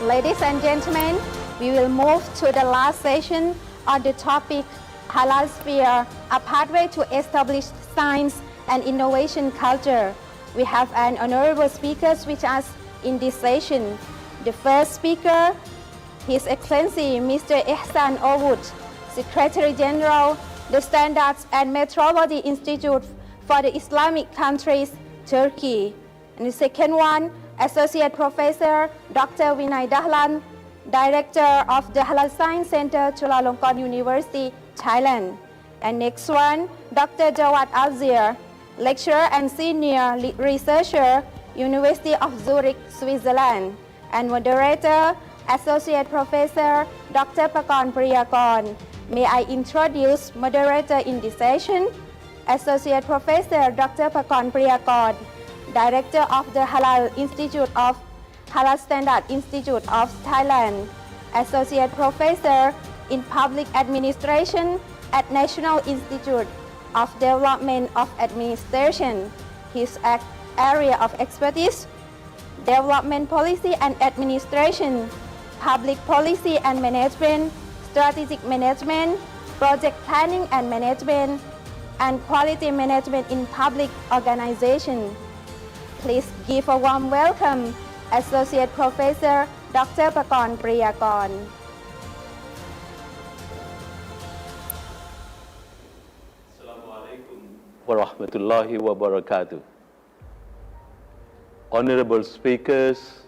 Ladies and gentlemen, we will move to the last session on the topic Halal Sphere, a pathway to establish science and innovation culture. We have an honorable speakers with us in this session. The first speaker, His Excellency Mr. Ehsan Ovud, Secretary General, the Standards and Metrology Institute for the Islamic countries, Turkey. And the second one, Associate Professor Dr. Vinay Dahlan, Director of the Halal Science Center, Chulalongkorn University, Thailand. And next one, Dr. Jawad Alzir, Lecturer and Senior Researcher, University of Zurich, Switzerland. And Moderator, Associate Professor Dr. Pakorn Priyakon. May I introduce moderator in this session, Associate Professor Dr. Pakorn Priyakon, Director of the Halal Standard Institute of Thailand, Associate Professor in Public Administration at National Institute of Development of Administration. His area of expertise, Development Policy and Administration, Public Policy and Management, Strategic Management, Project Planning and Management, and Quality Management in Public Organization. Please give a warm welcome, Associate Professor Dr. Pakorn Priyakon. Assalamualaikum warahmatullahi wabarakatuh. Honorable speakers,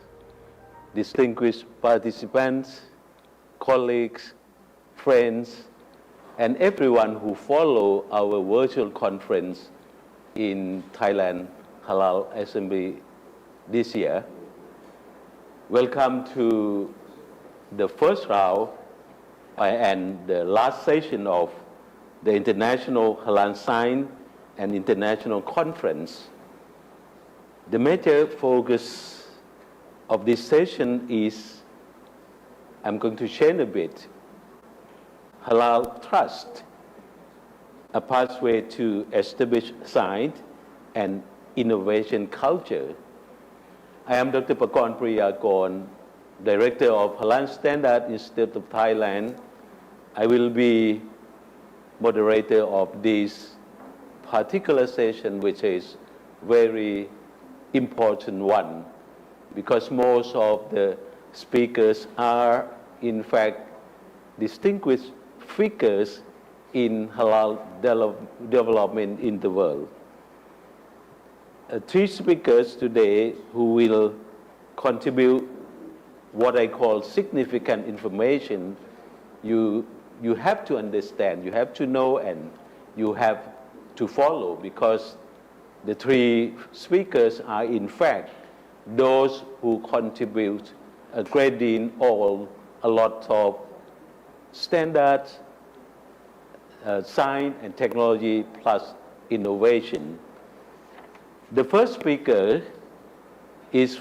distinguished participants, colleagues, friends, and everyone who follow our virtual conference in Thailand Halal Assembly this year. Welcome to the first round and the last session of the International Halal Science and International Conference. The major focus of this session is, I'm going to share a bit, Halal Trust, a pathway to establish science and innovation culture. I am Dr. Pakorn Priyakon, Director of Halal Standard Institute of Thailand. I will be moderator of this particular session, which is very important one, because most of the speakers are in fact distinguished figures in halal development in the world. Three speakers today who will contribute what I call significant information. You have to understand, you have to know, and you have to follow, because the three speakers are in fact those who contribute a great deal or a lot of standards, science and technology plus innovation. The first speaker is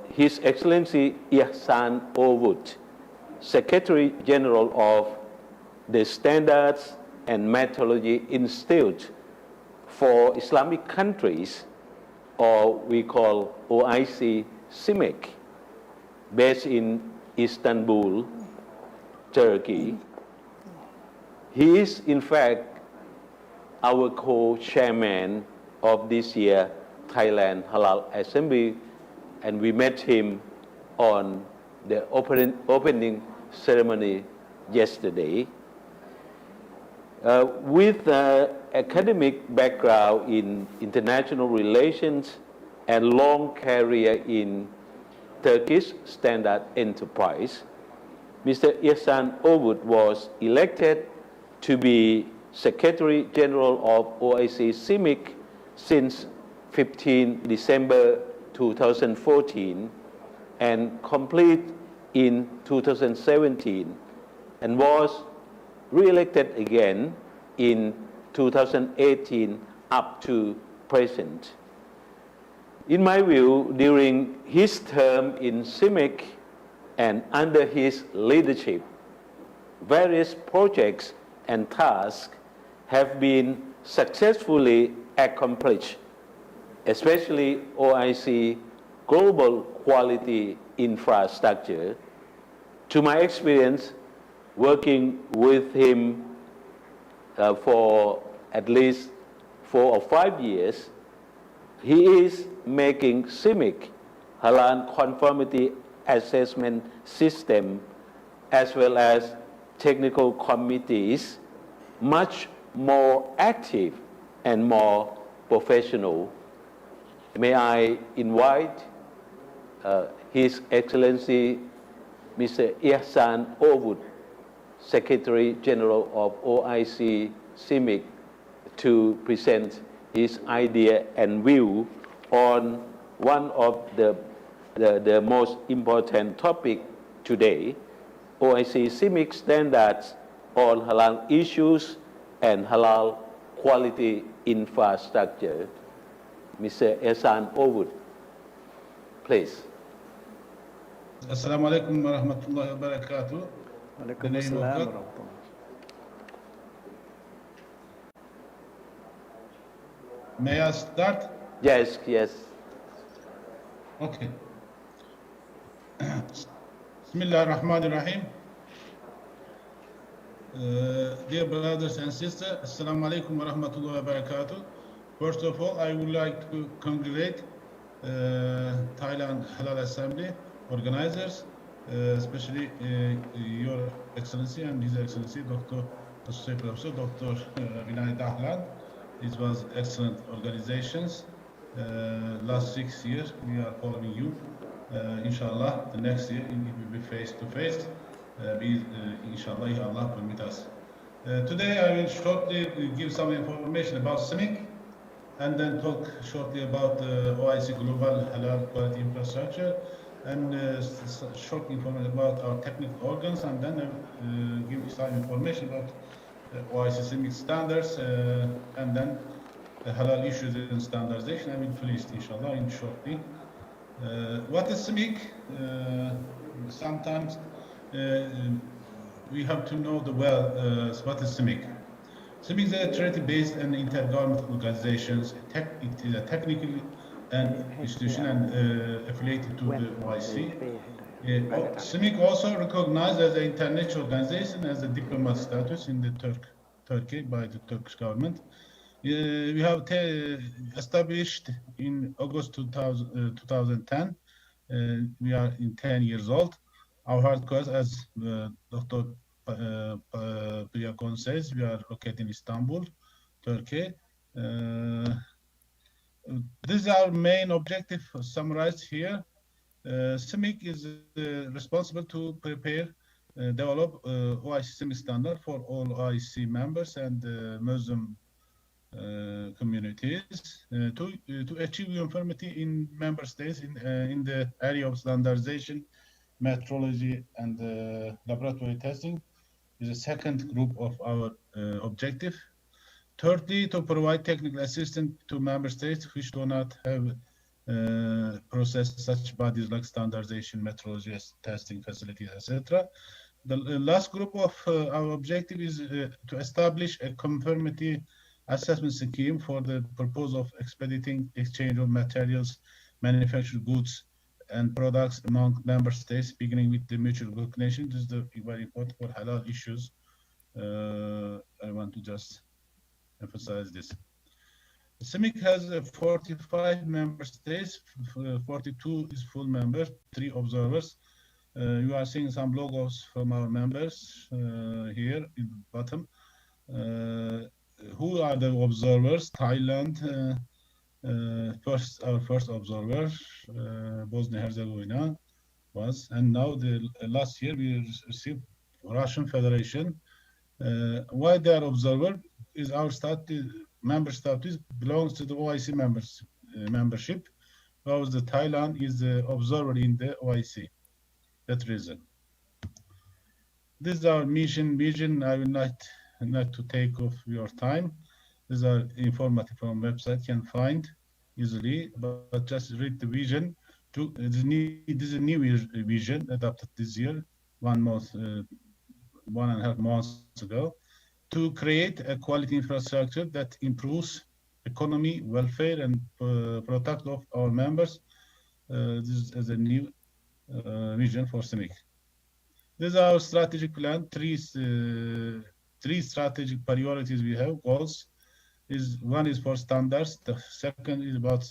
His Excellency Ehsan Ovud, Secretary General of the Standards and Metrology Institute for Islamic countries, or we call OIC CIMIC, based in Istanbul, Turkey. He is in fact our co-chairman of this year Thailand Halal Assembly, and we met him on the opening ceremony yesterday. With academic background in international relations and long career in Turkish Standard Enterprise, Mr. Ehsan Ovud was elected to be Secretary General of OIC CIMIC since 15 December 2014 and complete in 2017, and was re-elected again in 2018 up to present. In my view, during his term in CIMIC and under his leadership, various projects and tasks have been successfully accomplished, especially OIC Global quality infrastructure. To my experience, working with him for at least 4 or 5 years, he is making CIMIC, Halal Conformity Assessment System, as well as technical committees, much more active and more professional. May I invite His Excellency Mr. Ihsan Ovud, Secretary General of OIC CIMIC, to present his idea and view on one of the most important topic today, OIC CIMIC standards on halal issues and halal quality infrastructure. Mr. Ihsan Ovud, please. Assalamu alaikum wa rahmatullahi wa barakatuh. Alaikum assalam wa rahmatullah. May I start? Yes, yes. Okay. Bismillah ar-Rahman ar-Rahim. Dear brothers and sisters, Assalamu alaikum wa rahmatullahi wa barakatuh. First of all, I would like to congratulate Thailand Halal Assembly organizers, especially Your Excellency and His Excellency Dr. Associate Professor Dr. Vinay Dahlan. It was excellent organizations. Last 6 years we are following you. Inshallah, the next year it will be face to face. Inshallah, if Allah permit us. Today I will shortly give some information about CIMIC and then talk shortly about OIC Global Halal Quality Infrastructure and short information about our technical organs, and then give some information about OIC CIMIC standards and then halal issues and standardization. I will finish inshallah in shortly. What is CIMIC? Sometimes we have to know what is CIMIC. CIMIC is a treaty-based and intergovernmental organization. It is a technical and institution and affiliated to the OIC. CIMIC also recognized as an international organization as a diplomat status in the Turkey by the Turkish government. We have established in August 2010. We are in 10 years old. Our headquarters, as Dr. Priakon says, we are located in Istanbul, Turkey. This is our main objective summarized here. CIMIC is responsible to prepare, develop OIC CIMIC standard for all OIC members and Muslim communities to achieve uniformity in member states in the area of standardization, metrology, and laboratory testing is a second group of our objective. Thirdly, to provide technical assistance to member states which do not have processed such bodies like standardization, metrology, testing facilities, etc. The last group of our objective is to establish a conformity assessment scheme for the purpose of expediting exchange of materials, manufactured goods, and products among member states, beginning with the mutual recognition. This is very important for halal issues. I want to just emphasize this. CIMIC has 45 member states, 42 is full members, 3 observers. You are seeing some logos from our members here in the bottom. Who are the observers? Thailand, our first observer, Bosnia-Herzegovina was, and now the last year we received Russian Federation. Why they are observer is our status, member status belongs to the OIC membership, whereas the Thailand is the observer in the OIC. That reason. This is our mission vision. I will not to take off your time. These are informative from website, can find easily, but just read the vision. This is a new vision adopted this year, 1.5 months ago, to create a quality infrastructure that improves economy, welfare, and protect of our members this is a new vision for CIMIC. This is our strategic plan. Three strategic priorities we have. Goals is one is for standards. The second is about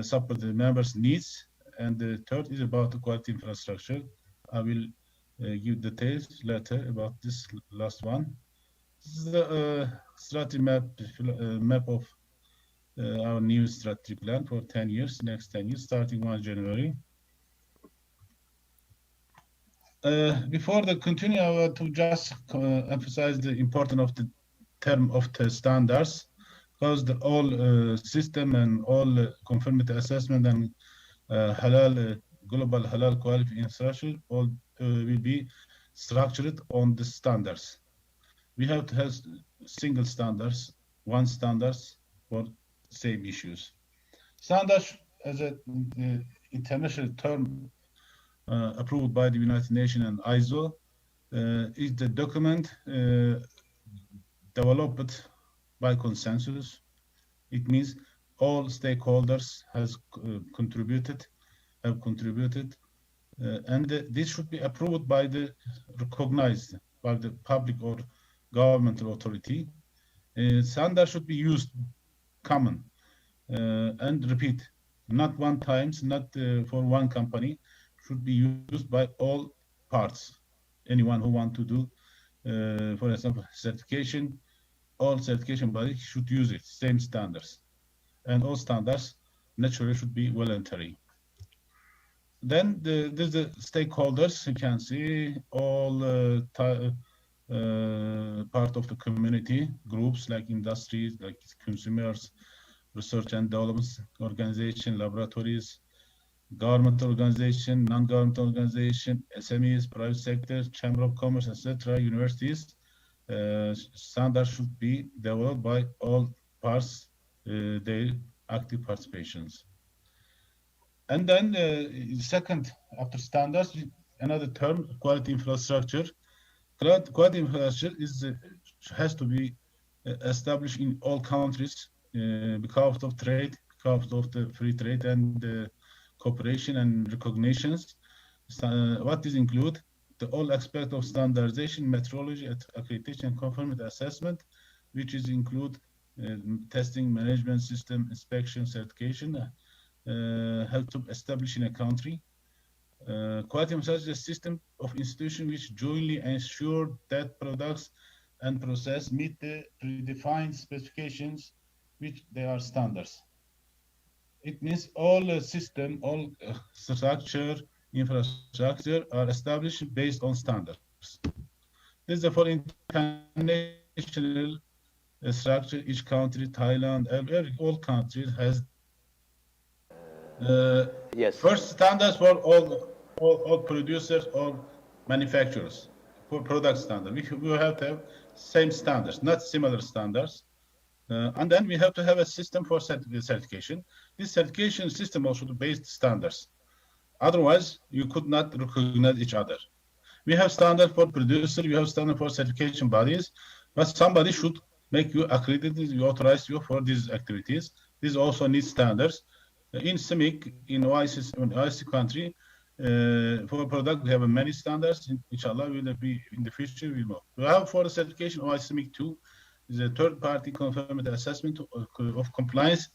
support the members' needs, and the third is about the quality infrastructure. I will give details later about this last one. This is the strategy map of our new strategy plan for 10 years, next 10 years, starting 1 January. Before the continue, I want to just emphasize the importance of the term of the standards, because the all system and all conformity assessment and halal global halal quality infrastructure all will be structured on the standards. We have to have single standards, one standards for same issues. Standards as an international term approved by the United Nations and ISO is the document developed by consensus. It means all stakeholders have contributed, and this should be approved by the recognized by the public or governmental authority. Standard should be used common and repeat, not one times, not for one company, should be used by all parts. Anyone who want to do, for example, certification, all certification bodies should use it, same standards. And all standards naturally should be voluntary. Then there's the stakeholders. You can see all part of the community groups like industries, like consumers, research and development organization, laboratories, government organization, non-government organization, SMEs, private sector, chamber of commerce, etc., universities. Standards should be developed by all parts, their active participations. And then second, after standards, another term, quality infrastructure. Quality infrastructure has to be established in all countries because of trade, because of the free trade and cooperation and recognitions. What does include? All aspects of standardization, metrology, accreditation, and conformity assessment, which is include testing, management system, inspection, certification, help to establish in a country. Quality infrastructure is a system of institutions which jointly ensure that products and process meet the predefined specifications, which they are standards. It means all system, all structure, infrastructure are established based on standards. This is for international structure. Each country, Thailand, all countries has Yes. first standards for all producers or manufacturers for product standard. We have to have same standards, not similar standards. And then we have to have a system for certification. This certification system also based standards. Otherwise, you could not recognize each other. We have standard for producer, we have standard for certification bodies, but somebody should make you accredited, you authorize you for these activities. This also needs standards. In CIMIC, in OIC country, for product, we have many standards. Inshallah, will be in the future, we will. We have for the certification OIC 2 is a third-party conformity assessment of compliance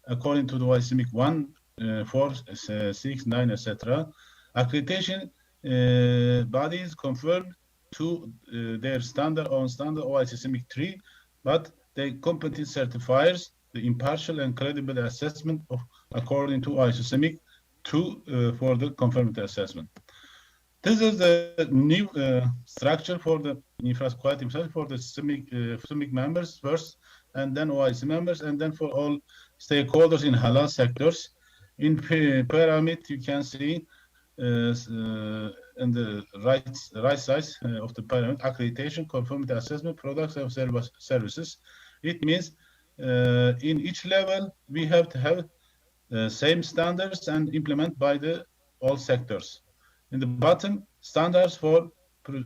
according to the OIC 1, 4, 6, 9, etc. Accreditation bodies confirm to their standard OIC 3, but the competent certifiers the impartial and credible assessment of according to OIC 2 for the conformity assessment. This is the new structure for the quality infrastructure for the CIMIC members first, and then OIC members, and then for all stakeholders in halal sectors. In pyramid, you can see in the right side of the pyramid, accreditation, conformity assessment, products and services. It means in each level, we have to have same standards and implement by the all sectors. In the bottom, standards for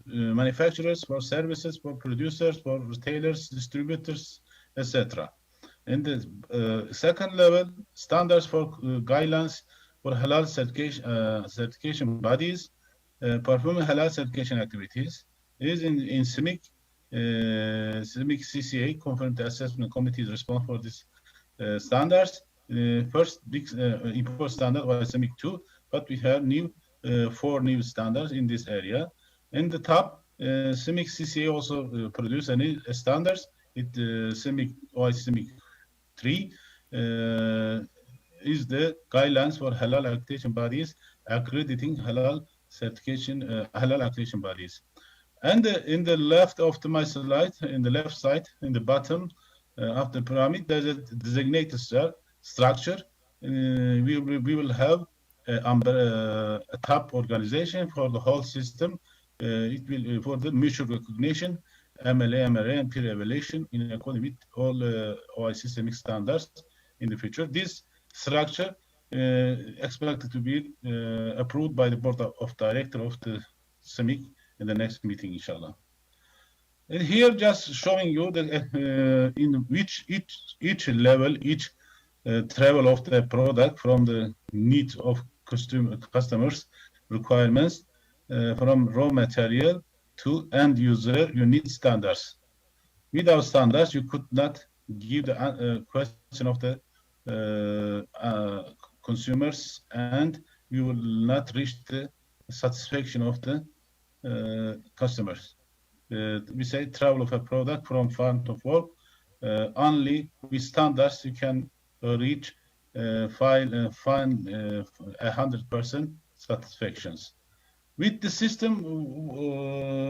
manufacturers, for services, for producers, for retailers, distributors, etc. In the second level, standards for guidelines for halal certification bodies performing halal certification activities is in CIMIC. CIMIC CCA, Conformity Assessment Committee, is responsible for this standards. First big import standard was CIMIC 2, but we have 4 new standards in this area. In the top, CIMIC CCA also produced any standards. CIMIC CIMIC 3 is the guidelines for halal accreditation bodies accrediting halal certification, halal accreditation bodies. And in the left of my slide, in the left side, in the bottom of the pyramid, there's a designated structure. We will have a top organization for the whole system. It will for the mutual recognition, MLA, MRA, and peer evaluation in accordance with all OIC CIMIC standards in the future. This structure expected to be approved by the board of directors of the CIMIC in the next meeting, inshallah. And here, just showing you the in which each level, each travel of the product from the needs of customers' requirements, from raw material to end user, you need standards. Without standards, you could not give the question of the consumers, and you will not reach the satisfaction of the customers. We say travel of a product from farm to fork. Only with standards you can reach find 100% satisfactions. With the system,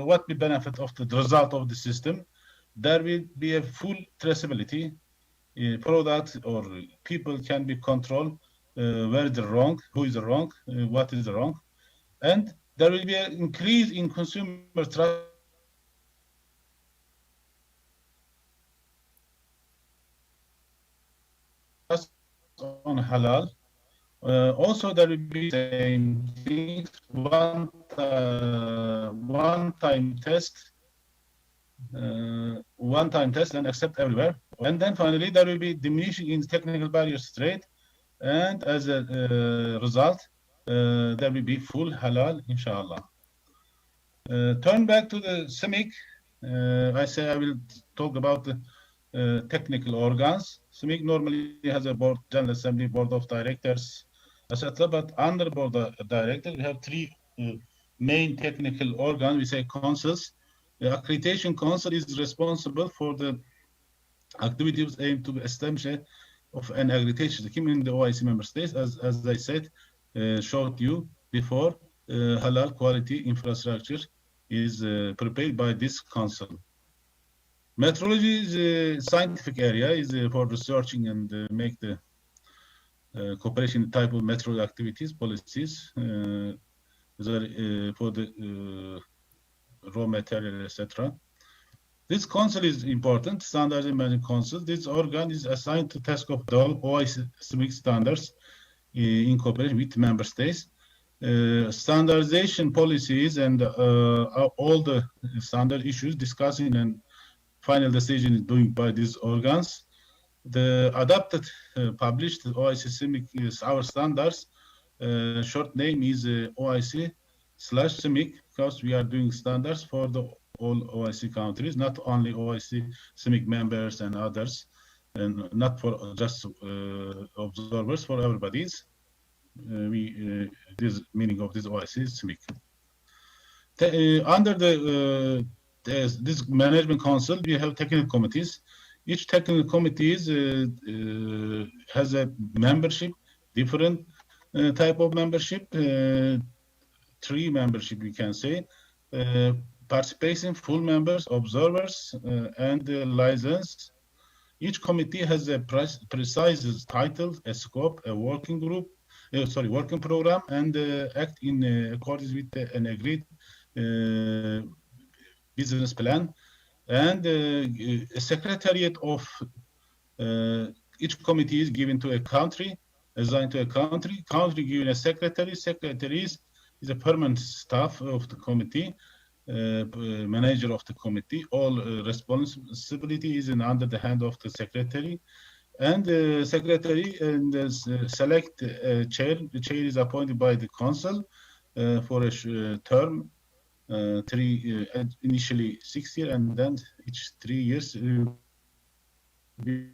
what the benefit of the result of the system? There will be a full traceability. Product or people can be controlled where is the wrong, who is the wrong, what is the wrong, and there will be an increase in consumer trust on halal. Also, there will be same things, one-time test, and accept everywhere. And then finally, there will be diminishing in technical barriers trade, and as a result, there will be full halal, inshallah. Turn back to the CIMIC. I say I will talk about the technical organs. CIMIC normally has a board, general assembly, board of directors, etc. But under board of directors, we have 3 main technical organs. We say councils. The accreditation council is responsible for the activities aimed to establish of an accreditation scheme in the OIC member states. As I said, showed you before, halal quality infrastructure is prepared by this council. Metrology is a scientific area, is for researching and make the cooperation type of metrology activities, policies, for the raw material, etc. This council is important, Standards and Management Council. This organ is assigned to task of the OIC standards in cooperation with member states. Standardization policies and all the standard issues discussing and final decision is doing by these organs. The adopted, published OIC CIMIC is our standards. Short name is OIC/CIMIC, because we are doing standards for the all OIC countries, not only OIC CIMIC members and others, and not for just observers, for everybody's. This meaning of this OIC CIMIC. Under this management council, we have technical committees. Each technical committee has a membership, different type of membership, 3 membership we can say, participation, full members, observers, and license. Each committee has a precise title, a scope, a working group, working program, and act in accordance with an agreed business plan. And a secretariat of each committee is given to a country, assigned to a country. Country given a secretary. Secretary is a permanent staff of the committee, manager of the committee. All responsibility is under the hand of the secretary. And the secretary and the select chair. The chair is appointed by the council for a term, initially 6 years, and then each 3 years will be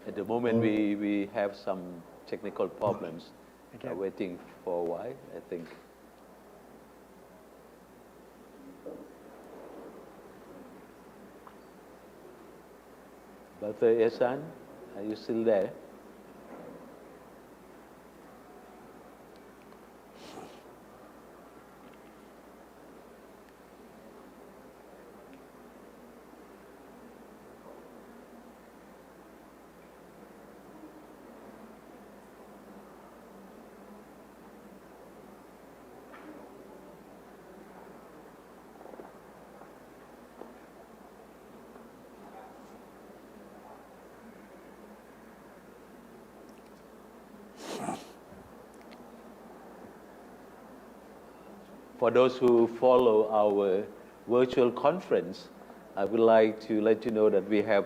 At the moment, we have some technical problems. Okay. Waiting for a while, I think. Dr. Ehsan, are you still there? For those who follow our virtual conference, I would like to let you know that we have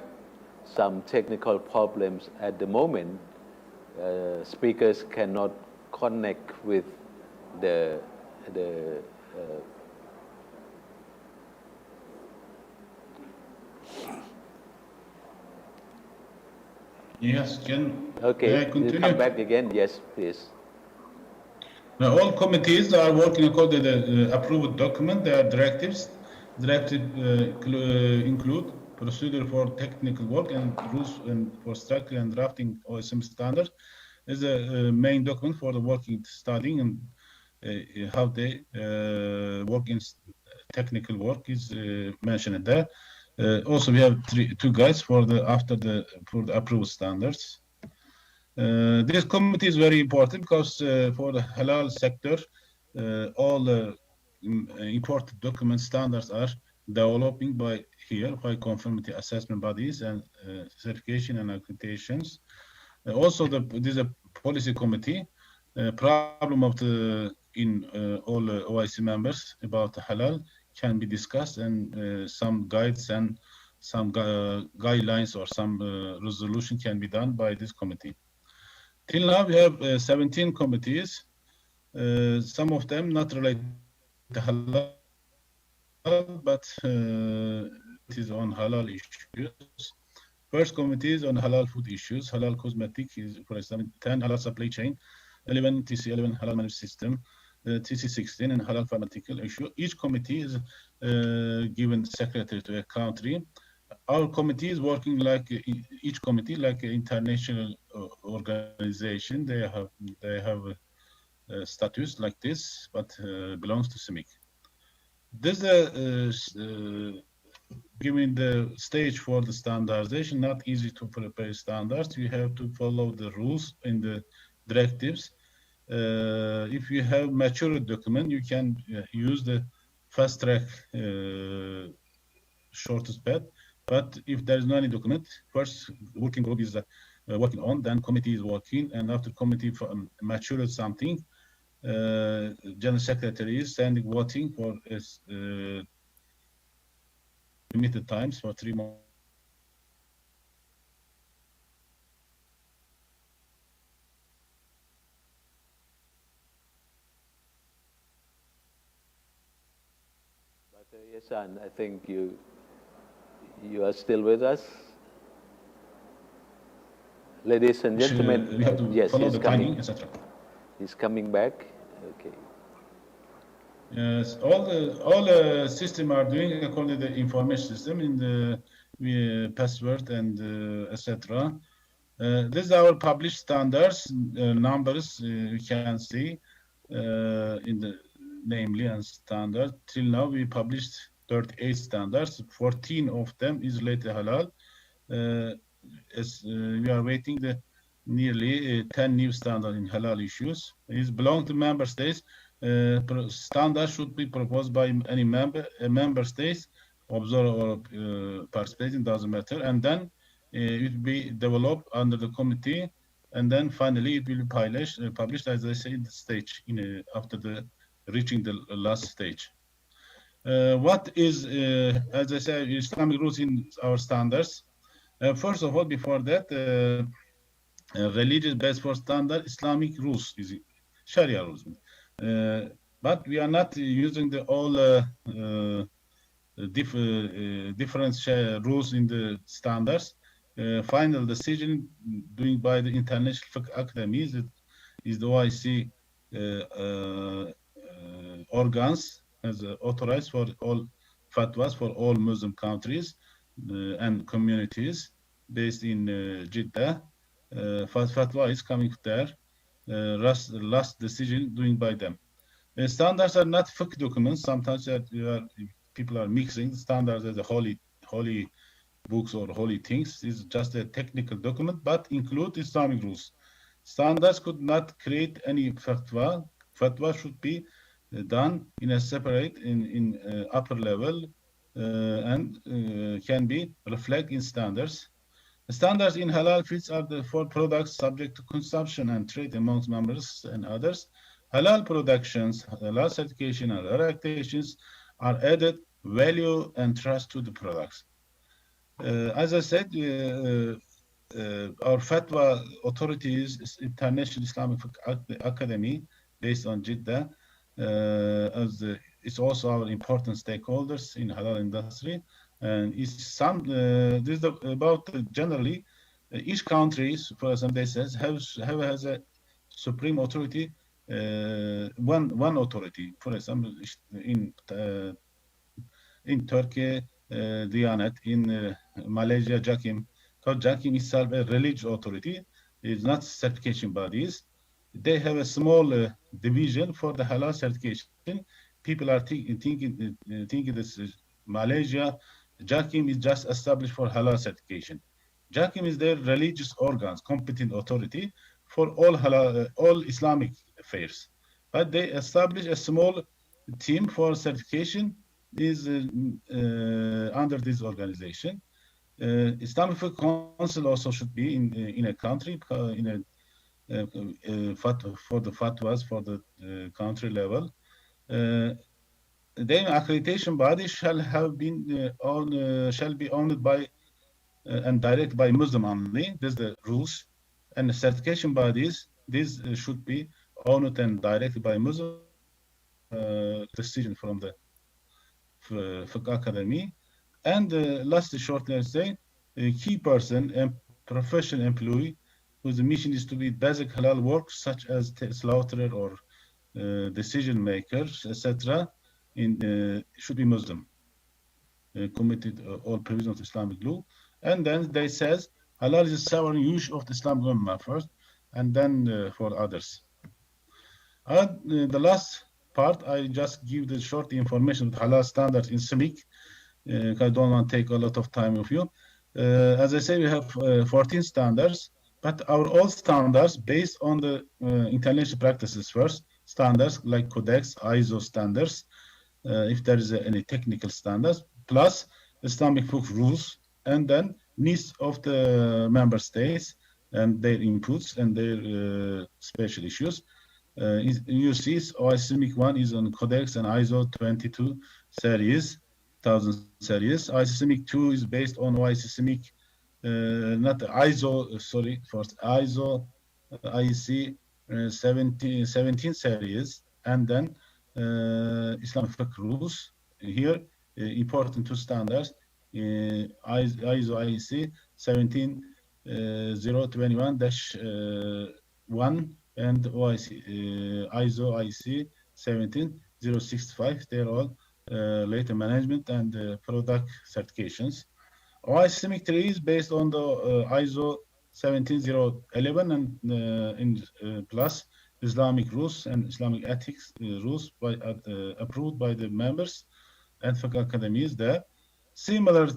some technical problems at the moment. Speakers cannot connect with the Yes, Okay, may I you continue? come back again. Yes, please. Now, all committees are working according to the approved document. There are directives. Directives include procedure for technical work and rules for structure and drafting OSM standards. Is a main document for the working, studying, and how they work in technical work is mentioned there. Also, we have two guides for the approved standards. This committee is very important because for the halal sector, all the important document standards are developing by conformity assessment bodies and certification and accreditations. Also, this is a policy committee. Problem of all OIC members about halal can be discussed, and some guides and some guidelines or some resolution can be done by this committee. Till now, we have 17 committees. Some of them not related to halal, but it is on halal issues. First committee is on halal food issues. Halal cosmetic is, for example, 10 halal supply chain, 11 TC11 halal management system, TC16 and halal pharmaceutical issue. Each committee is given secretary to a country. Our committee is working like each committee, like an international organization. They have a status like this, but belongs to CIMIC. This giving the stage for the standardization. Not easy to prepare standards. You have to follow the rules in the directives. If you have mature document, you can use the fast track shortest path. But if there is no any document, first working group is working on, then committee is working, and after committee matured something, general secretary is sending voting for limited times for 3 months. Dr. Ehsan, I think you are still with us. Ladies and gentlemen, We have to yes, follow he's the coming. timing, etc. He's coming back. Okay. Yes, all the system are doing according to the information system in the password and etc. This is our published standards numbers. You can see in the namely and standard. Till now, we published 38 standards. 14 of them is related to halal. As we are waiting the nearly 10 new standards in halal issues. It belongs to member states. Standards should be proposed by any member states, observer or participating, doesn't matter, and then it will be developed under the committee, and then finally it will be published, as I say, in the stage after the reaching the last stage. What is, as I said, Islamic rules in our standards? First of all, before that, religious based for standard Islamic rules is Sharia rules. But we are not using the all different rules in the standards. Final decision doing by the International Fiqh Academy is the OIC organs as authorized for all fatwas for all Muslim countries and communities based in Jeddah. Fatwa is coming there. Last decision doing by them. Standards are not fiqh documents. Sometimes people are mixing standards as a holy books or holy things. It's just a technical document, but include Islamic rules. Standards could not create any fatwa. Fatwa should be done in a separate in upper level and can be reflected in standards. The standards in halal fields are for products subject to consumption and trade amongst members and others. Halal productions, halal certification, and halal activations are added value and trust to the products. As I said, our fatwa authorities, International Islamic Academy, based on Jeddah, it's also our important stakeholders in halal industry, and it's this is about generally each country, for example, they says has a supreme authority, one authority. For example, in Turkey, Diyanet, in Malaysia, Jakim. Because Jakim itself a religious authority, is not certification bodies. They have a small division for the halal certification. People are thinking this is Malaysia. Jakim is just established for halal certification. Jakim is their religious organs, competent authority for all halal, all Islamic affairs. But they establish a small team for certification is under this organization. Islamic Council also should be in a country in a for the fatwas for the country level. Then accreditation body shall have been shall be owned by and directed by Muslim only. This is the rules. And the certification bodies, these should be owned and directed by Muslim. Decision from the Fiqh Academy. And last short, let's say, a key person and professional employee whose mission is to be basic halal work such as slaughterer or decision makers, etc. Should be Muslim, committed all provisions of Islamic law. And then they says halal is a sovereign use of the Islamic Ummah first, and then for others. The last part, I just give the short information of halal standards in SMIC. I don't want to take a lot of time of you. As I say, we have 14 standards, but our all standards based on the international practices first. Standards like Codex, ISO standards, if there is any technical standards, plus Islamic book rules, and then needs of the member states and their inputs and their special issues. You see, OIC 1 is on Codex and ISO 22 series, 1000 series. OIC 2 is based on OIC not ISO, sorry, first ISO IEC 17 series, and then Islamic fiqh rules. Here, important two standards, ISO IEC 17021-1 and ISO IEC 17065. They're all later management and product certifications. OIC 3 is based on the ISO 17011 and plus Islamic rules and Islamic ethics rules approved by the members. ethical academy is there. Similar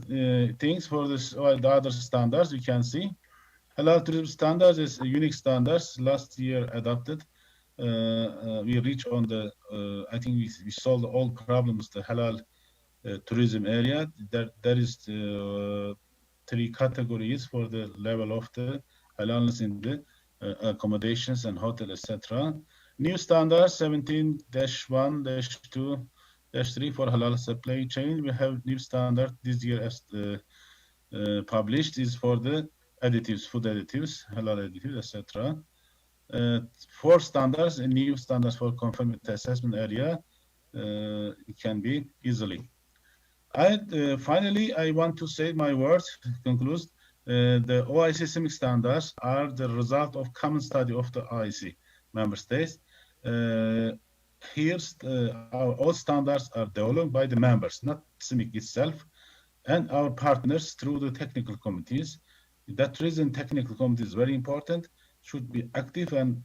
things for the other standards we can see. Halal tourism standards is a unique standards last year adopted. We reach on the, I think we solved all problems, the halal tourism area. There is three categories for the level of the halalness in the accommodations and hotel, etc. New standards 17-1-2-3 for halal supply chain. We have new standard this year as published is for the additives, food additives, halal additives, etc. Four standards and new standards for conformity assessment area can be easily. Finally, I want to say my words, conclude. The OIC CIMIC standards are the result of common study of the OIC member states. All standards are developed by the members, not CIMIC itself, and our partners through the technical committees. That reason, technical committee is very important, should be active and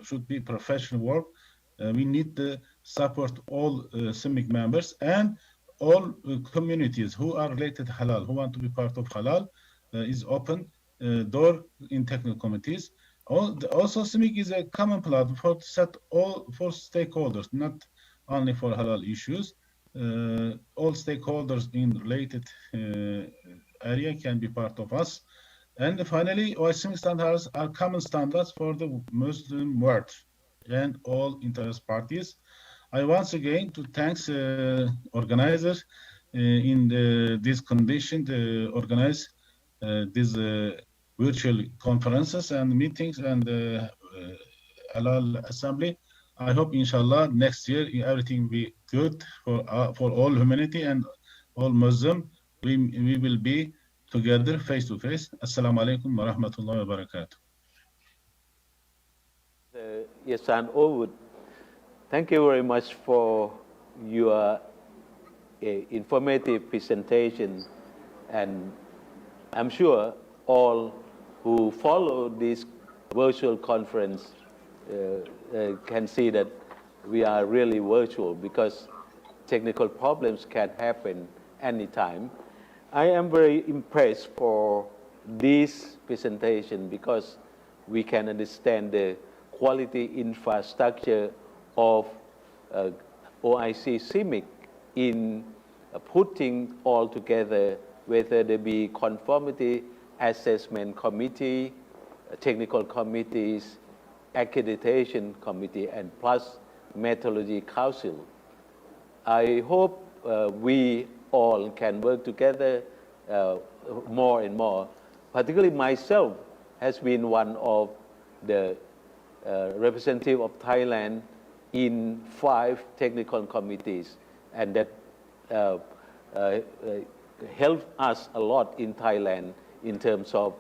should be professional work. We need to support all CIMIC members and all communities who are related to halal, who want to be part of halal, is open door in technical committees. Also, CIMIC is a common platform for stakeholders, not only for halal issues. All stakeholders in related area can be part of us. And finally, OIC standards are common standards for the Muslim world and all interest parties. I once again to thanks organizers in this condition to organize these virtual conferences and meetings and Halal Assembly. I hope, inshallah, next year everything will be good for all humanity and all Muslim. We will be together face to face. Assalamu alaikum wa rahmatullahi wa barakatuh. Yasan Owood, thank you very much for your informative presentation, and I'm sure all who follow this virtual conference can see that we are really virtual because technical problems can happen anytime. I am very impressed for this presentation because we can understand the quality infrastructure of OIC CIMIC in putting all together, whether there be conformity assessment committee, technical committees, accreditation committee, and plus methodology council. I hope we all can work together more and more. Particularly myself has been one of the representative of Thailand in 5 technical committees, and that helped us a lot in Thailand in terms of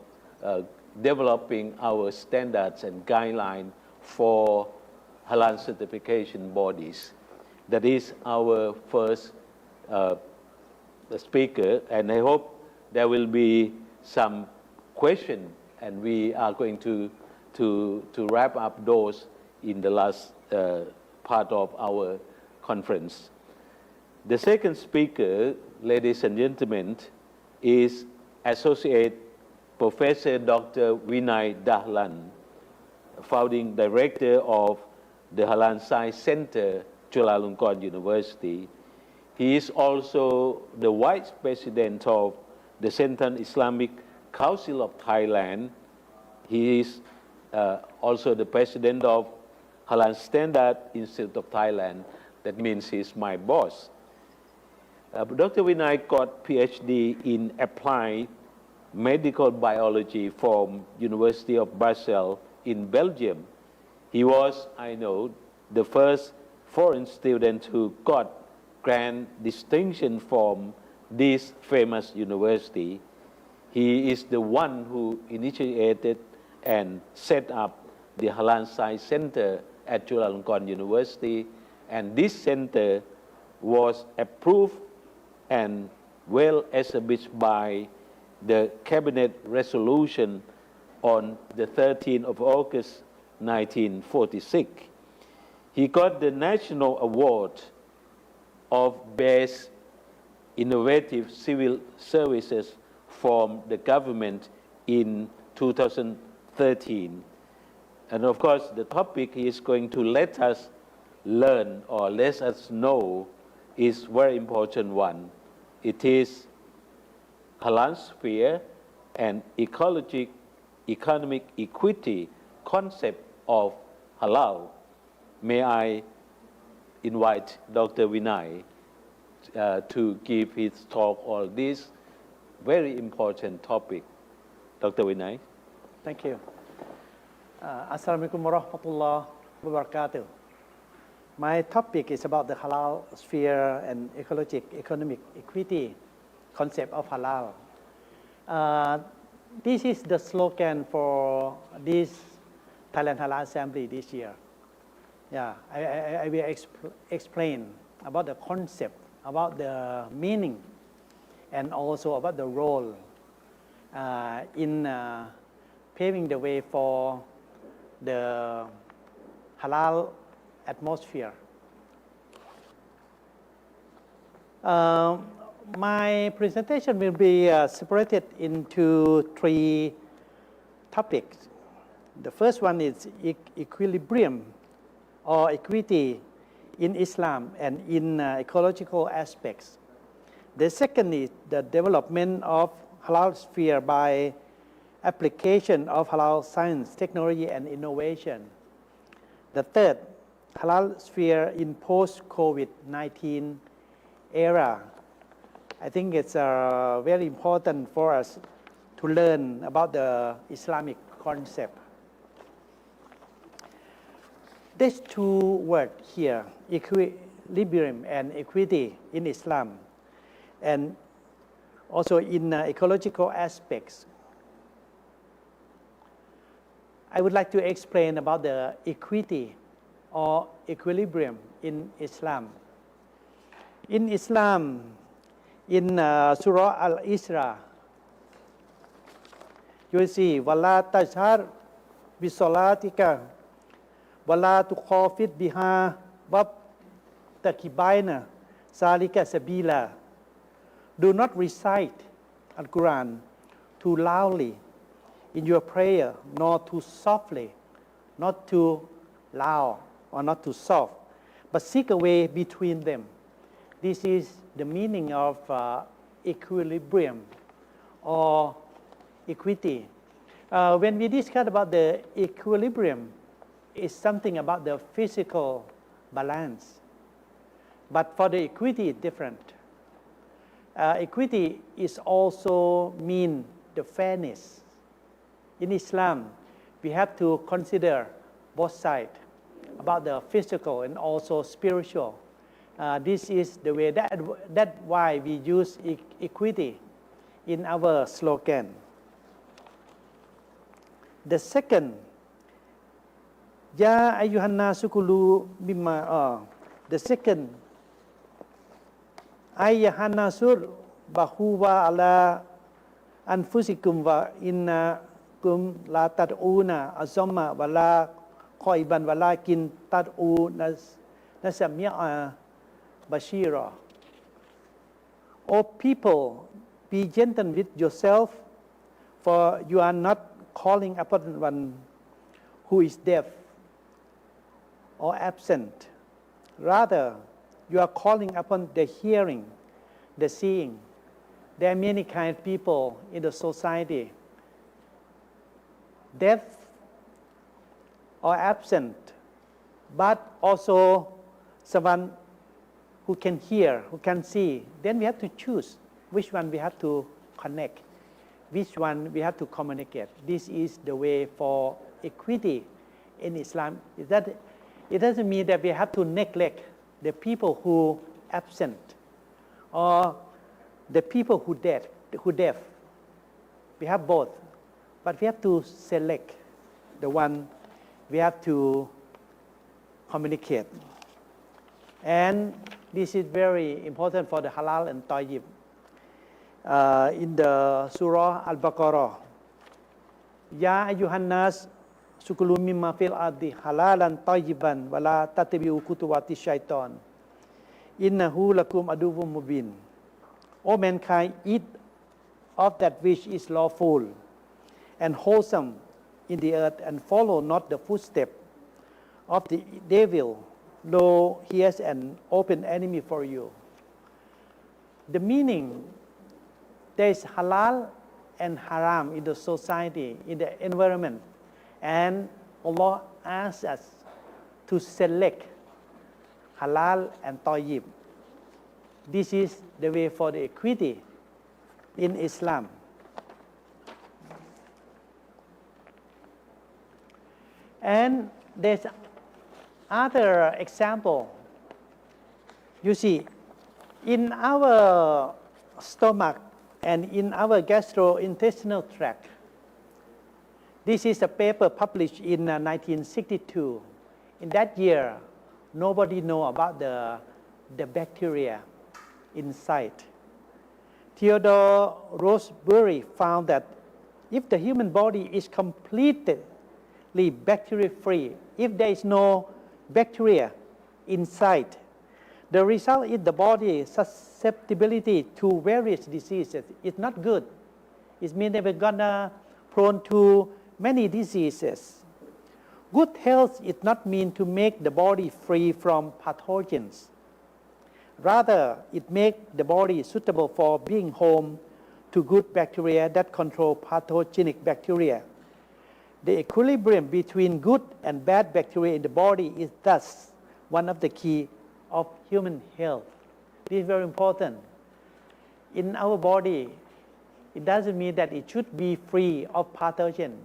developing our standards and guidelines for halal certification bodies. That is our first speaker, and I hope there will be some question, and we are going to wrap up those in the last part of our conference. The second speaker, ladies and gentlemen, is Associate Professor Dr. Vinay Dahlan, founding director of the Halal Science Center, Chulalongkorn University. He is also the Vice President of the Central Islamic Council of Thailand. He is also the President of Halal Standard Institute of Thailand. That means he's my boss. Dr. Vinay got PhD in Applied Medical Biology from University of Brussels in Belgium. He was, I know, the first foreign student who got grand distinction from this famous university. He is the one who initiated and set up the Halal Science Center at Chulalongkorn University, and this center was approved and well established by the Cabinet resolution on the 13th of August 1946. He got the National Award of Best innovative civil services from the government in 2013. And of course, the topic he is going to let us learn or let us know is very important one. It is Halal sphere and economic equity concept of Halal. May I invite Dr. Vinay to give his talk on this very important topic. Dr. Vinay. Thank you. Assalamualaikum warahmatullahi wabarakatuh. My topic is about the halal sphere and economic equity concept of halal. This is the slogan for this Thailand Halal Assembly this year. Yeah, I will explain about the concept, about the meaning, and also about the role in paving the way for the halal atmosphere. My presentation will be separated into 3 topics. The first one is equilibrium or equity in Islam and in ecological aspects. The second is the development of halal sphere by application of halal science, technology, and innovation. The third, halal sphere in post-COVID-19 era. I think it's very important for us to learn about the Islamic concept. There's 2 words here, equilibrium and equity in Islam, and also in ecological aspects. I would like to explain about the equity or equilibrium in Islam. In Islam, in Surah Al-Isra, you will see, وَلَا تَجْهَرْ بِصَلَاتِكَ وَلَا تُخَافِتْ بِهَا وَابْتَغِ ذَلِكَ سَبِيلًا. Do not recite Al-Quran too loudly in your prayer, nor too softly, not too loud or not too soft, but seek a way between them. This is the meaning of equilibrium or equity. When we discuss about the equilibrium, it's something about the physical balance. But for the equity, it's different. Equity is also mean the fairness. In Islam, we have to consider both sides, about the physical and also spiritual. This is the way that's why we use equity in our slogan. The second, Ya ayyuhan nasu kulu mimma. The second, ayyuhan nasur bahuwa ala anfusikum wa innakum la tad'una azamma wa la qaiban walakin tad'u nasami'a bashira. O people, be gentle with yourself, for you are not calling upon one who is deaf or absent. Rather, you are calling upon the hearing, the seeing. There are many kind of people in the society, deaf or absent, but also someone who can hear, who can see. Then we have to choose which one we have to connect, which one we have to communicate. This is the way for equity in Islam. It doesn't mean that we have to neglect the people who absent or the people who deaf. We have both, but we have to select the one we have to communicate. And this is very important for the halal and tayyib. In the Surah Al-Baqarah, Ya ayyuhan nas sukulu mimma fil ardi halalan tayyiban wa la tattabi'u khutuwati syaitan innahu lakum aduwwum mubin. all mankind eat of that which is lawful and wholesome in the earth, and follow not the footstep of the devil, though he is an open enemy for you. The meaning, there is halal and haram in the society, in the environment, and Allah asks us to select halal and tayyib. This is the way for the equity in Islam. And there's other example. You see, in our stomach and in our gastrointestinal tract, this is a paper published in 1962. In that year, nobody know about the bacteria inside. Theodore Rosebery found that if the human body is completely bacteria-free, if there is no bacteria inside, the result is the body's susceptibility to various diseases. It's not good. It means that we're gonna prone to many diseases. Good health is not mean to make the body free from pathogens. Rather, it makes the body suitable for being home to good bacteria that control pathogenic bacteria. The equilibrium between good and bad bacteria in the body is thus one of the key of human health. This is very important. In our body, it doesn't mean that it should be free of pathogen.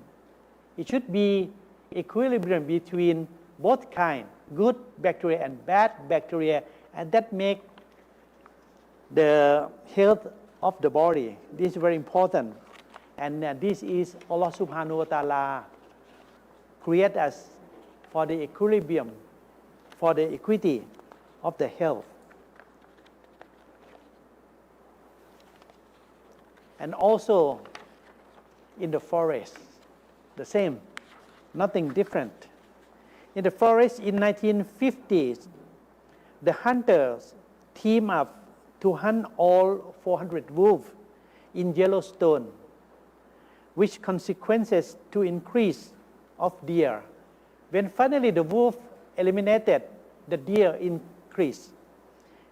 It should be equilibrium between both kinds, good bacteria and bad bacteria, and that make the health of the body. This is very important. And this is Allah subhanahu wa ta'ala create us for the equilibrium, for the equity of the health. And also in the forest, the same, nothing different. In the forest in 1950s, the hunters teamed up to hunt all 400 wolves in Yellowstone, which consequences to increase of deer. When finally the wolf eliminated, the deer increased,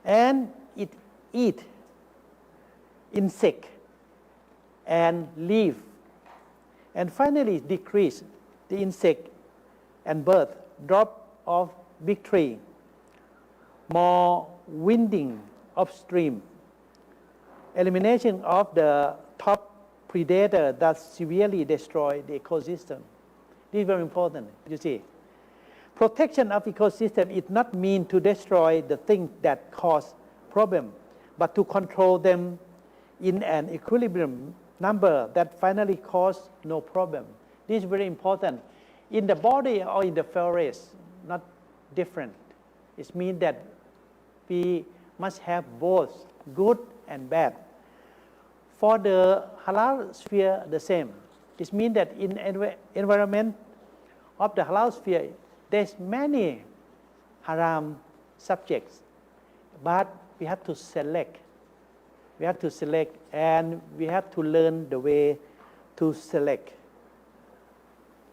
and it eat insect and leaf, and finally decrease the insect and bird, drop of big tree, more winding upstream, elimination of the top predator that severely destroy the ecosystem. This is very important, you see. Protection of ecosystem is not mean to destroy the things that cause problem, but to control them in an equilibrium number that finally cause no problem. This is very important. In the body or in the forest, not different. It means that we must have both good and bad. For the halal sphere, the same. It means that in environment of the halal sphere, there's many haram subjects, but we have to select. We have to select, and we have to learn the way to select.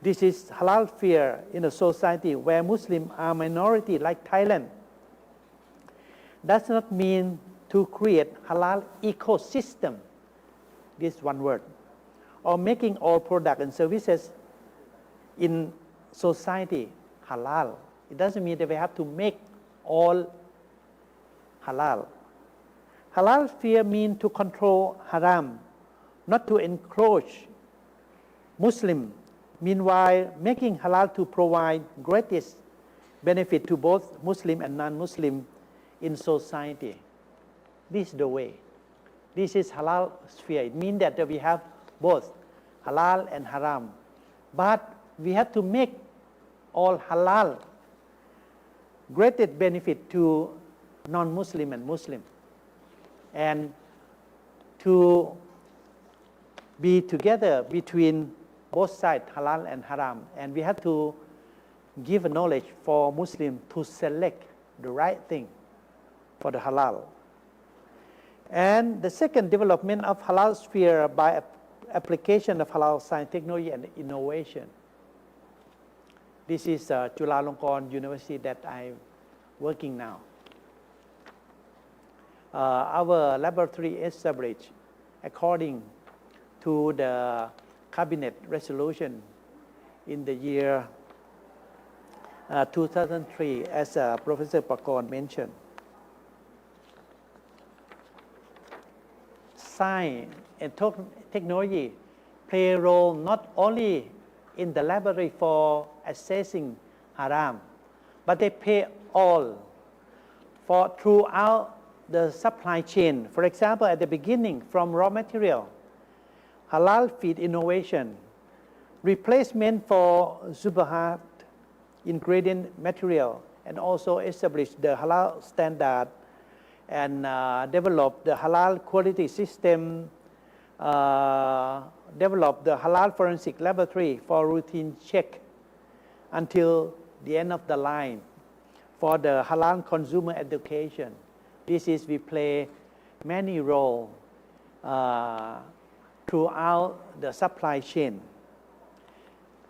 This is halal sphere in a society where Muslims are minority, like Thailand. Does not mean to create halal ecosystem, this one word, or making all products and services in society halal. It doesn't mean that we have to make all halal. Halal sphere means to control haram, not to encroach Muslim. Meanwhile, making halal to provide greatest benefit to both Muslim and non-Muslim in society. This is the way. This is halal sphere. It means that we have both halal and haram. But we have to make all halal greatest benefit to non-Muslim and Muslim. And to be together between both sides, halal and haram. And we have to give a knowledge for Muslims to select the right thing for the halal. And the second, development of halal sphere by application of halal science, technology, and innovation. This is Chulalongkorn University that I'm working now. Our laboratory established according to the cabinet resolution in the year 2003, as Professor Pakon mentioned. Science and technology play a role not only in the laboratory for assessing haram, but they play all for throughout the supply chain. For example, at the beginning, from raw material, halal feed innovation, replacement for superhard ingredient material, and also establish the halal standard and develop the halal quality system, develop the halal forensic laboratory for routine check until the end of the line for the halal consumer education. This is, we play many roles throughout the supply chain.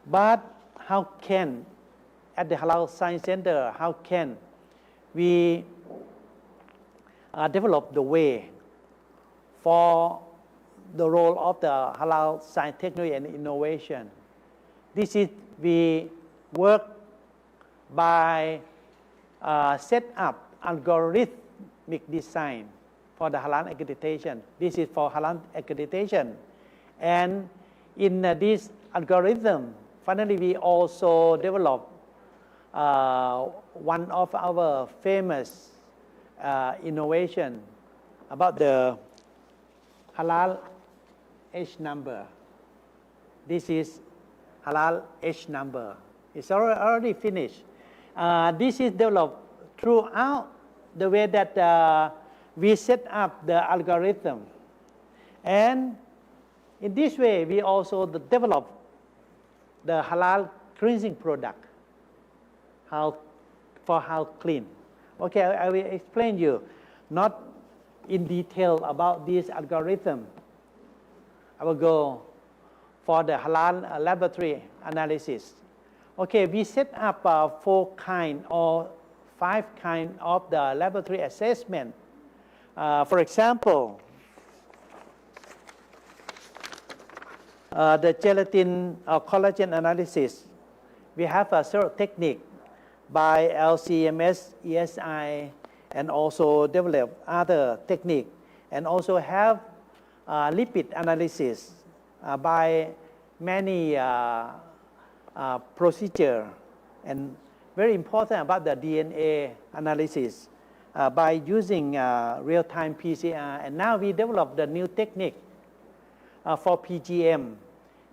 But how can, at the Halal Science Center, how can we develop the way for the role of the halal science, technology, and innovation? This is, we work by set up algorithmic design for the halal accreditation. This is for halal accreditation. And in this algorithm, finally, we also develop one of our famous innovation about the halal H number. This is halal H number. It's already finished. This is developed throughout the way that we set up the algorithm. And in this way, we also develop the halal cleansing product, for how clean. Okay, I will explain you, not in detail about this algorithm. I will go for the halal laboratory analysis. Okay, we set up 4 kind or 5 kind of the laboratory assessment. For example, the gelatin or collagen analysis, we have a several technique by LCMS, ESI, and also develop other technique, and also have lipid analysis by many procedure, and very important about the DNA analysis by using real-time PCR. And now we develop the new technique for PGM,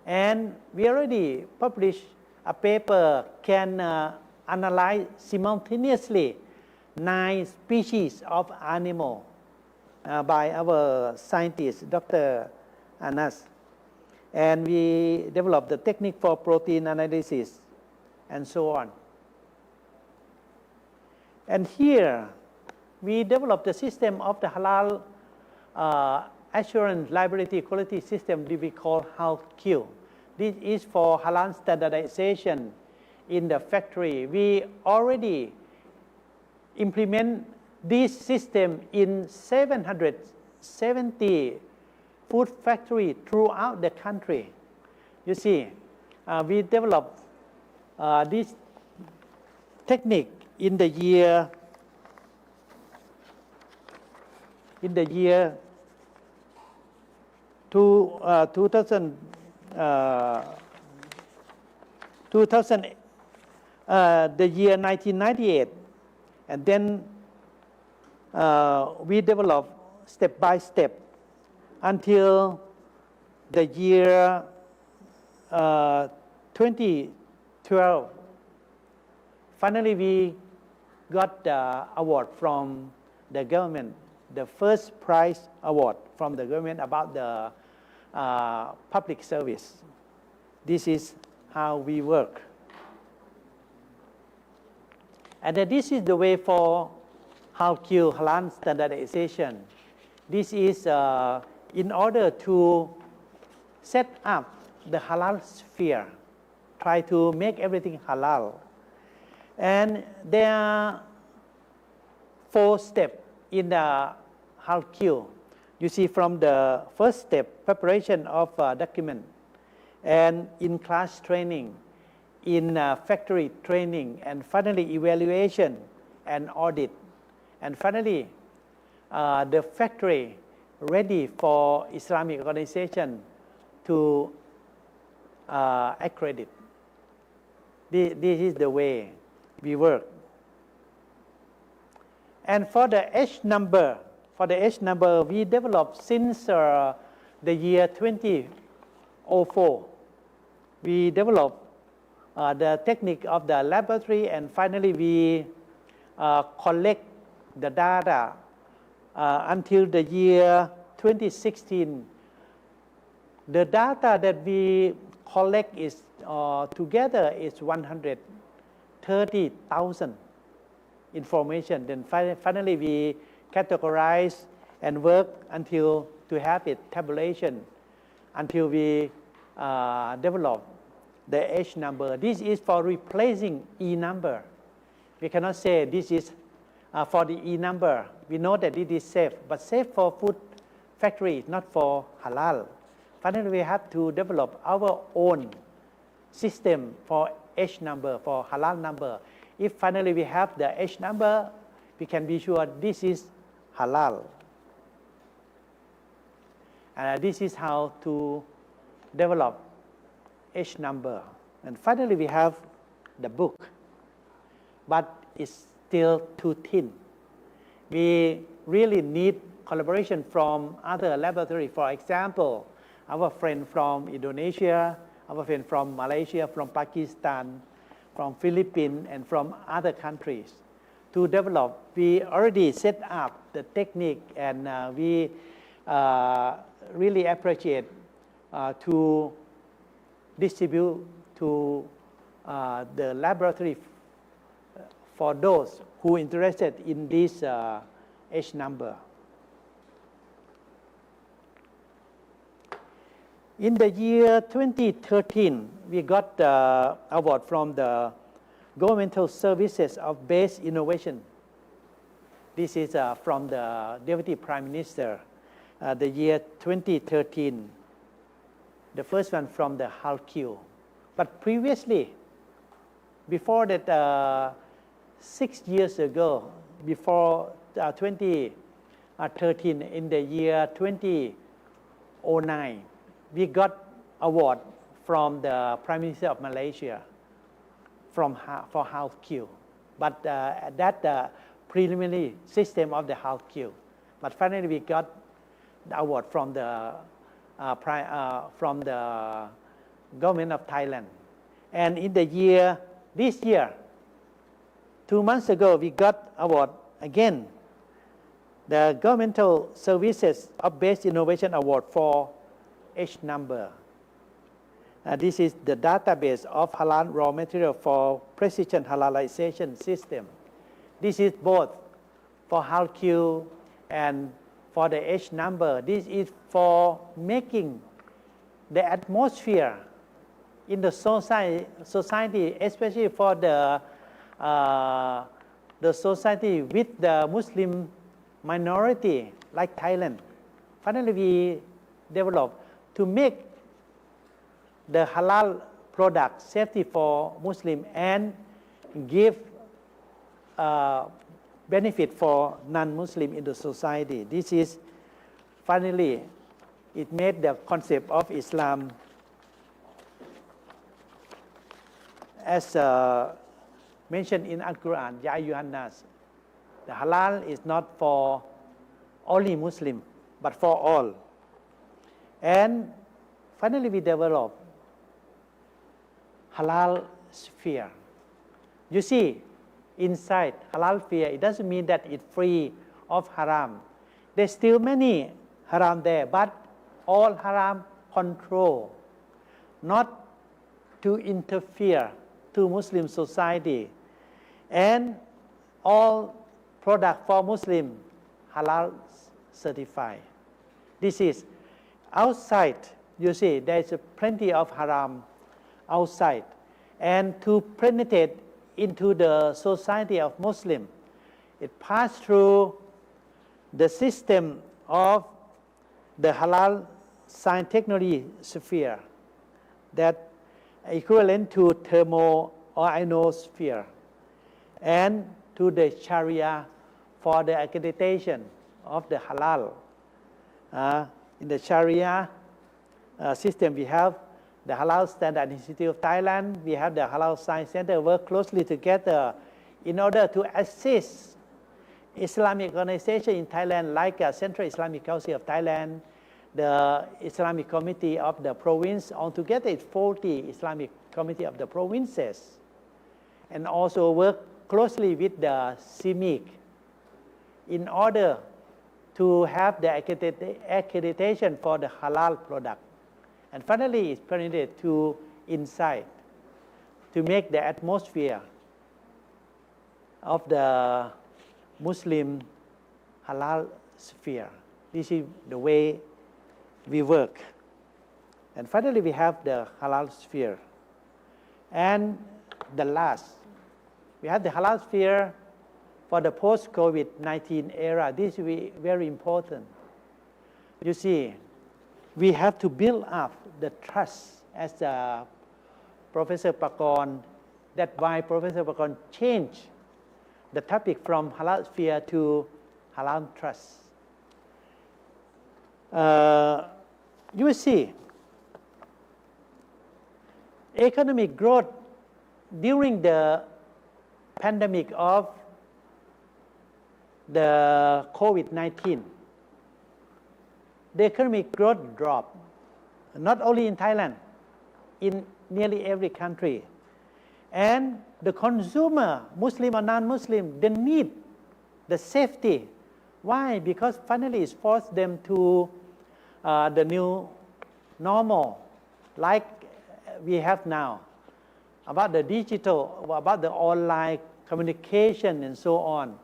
and we already published a paper can analyze simultaneously 9 species of animal by our scientist, Dr. Anas. And we developed the technique for protein analysis and so on. And here we developed the system of the halal assurance liability quality system that we call HALQ. This is for halal standardization in the factory. We already implement this system in 770 food factories throughout the country. You see, we developed this technique in the year 2000, the year 1998, and then we developed step by step until the year 2012. Finally, we got the award from the government, the first prize award from the government about the public service. This is how we work. And this is the way for HALQ, halal standardization. This is in order to set up the halal sphere, try to make everything halal. And there are 4 steps in the halal queue. You see from the first step, preparation of document, and in-class training, in factory training, and finally evaluation and audit. And finally, the factory ready for Islamic organization to accredit. This is the way we work. And for the H number, we developed since the year 2004. We developed the technique of the laboratory, and finally we collect the data until the year 2016. The data that we collect is together is 130,000 information. Then finally we categorize and work until to have it tabulation until we develop the H number. This is for replacing E number. We cannot say this is for the E number. We know that it is safe, but safe for food factory, not for halal. Finally, we have to develop our own system for H number, for halal number. If finally we have the H number, we can be sure this is halal. This is how to develop H number. And finally, we have the book, but it's still too thin. We really need collaboration from other laboratories. For example, our friend from Indonesia, our friend from Malaysia, from Pakistan, from Philippines, and from other countries to develop. We already set up the technique, and we really appreciate to distribute to the laboratory for those who are interested in this H number. In the year 2013, we got the award from the Governmental Services of Base Innovation. This is from the Deputy Prime Minister, the year 2013. The first one from the HALQ. But previously, before that, 6 years ago, before 2013, in the year 2009, we got award from the Prime Minister of Malaysia for HALQ. But that preliminary system of the HALQ. But finally, we got the award from the government of Thailand. And in the this year, 2 months ago, we got award again, the Governmental Services of Base Innovation Award for H number. This is the database of halal raw material for precision halalization system. This is both for HALQ and for the H number. This is for making the atmosphere in the society, especially for the society with the Muslim minority like Thailand. Finally, we developed to make the halal product safety for Muslim and give benefit for non-Muslim in the society. This is finally, it made the concept of Islam as mentioned in Al-Quran, Ya ayyuhan nas. The halal is not for only Muslim, but for all. And finally, we develop halal sphere. You see, inside halal sphere, it doesn't mean that it's free of haram. There's still many haram there, but all haram control, not to interfere to Muslim society. And all product for Muslim halal certified. This is outside, you see, there is plenty of haram outside. And to penetrate into the society of Muslim, it passed through the system of the halal science technology sphere that equivalent to thermo or ionosphere, and to the Sharia for the accreditation of the halal. In the Sharia system, we have the Halal Standard Institute of Thailand, we have the Halal Science Center work closely together in order to assist Islamic organization in Thailand like Central Islamic Council of Thailand, the Islamic Committee of the province, altogether it's 40 Islamic Committee of the provinces, and also work closely with the CIMIC in order to have the accreditation for the halal product. And finally, it's penetrated to inside to make the atmosphere of the Muslim halal sphere. This is the way we work. And finally, we have the halal sphere. And the last, we have the halal sphere for the post-COVID-19 era. This is very important. You see, we have to build up the trust, as Professor Pakon, that's why Professor Pakon changed the topic from halal sphere to halal trust. You will see, economic growth during the pandemic of the COVID-19, the economic growth dropped, not only in Thailand, in nearly every country. And the consumer, Muslim or non-Muslim, they need the safety. Why? Because finally it's forced them to the new normal, like we have now, about the digital, about the online communication and so on.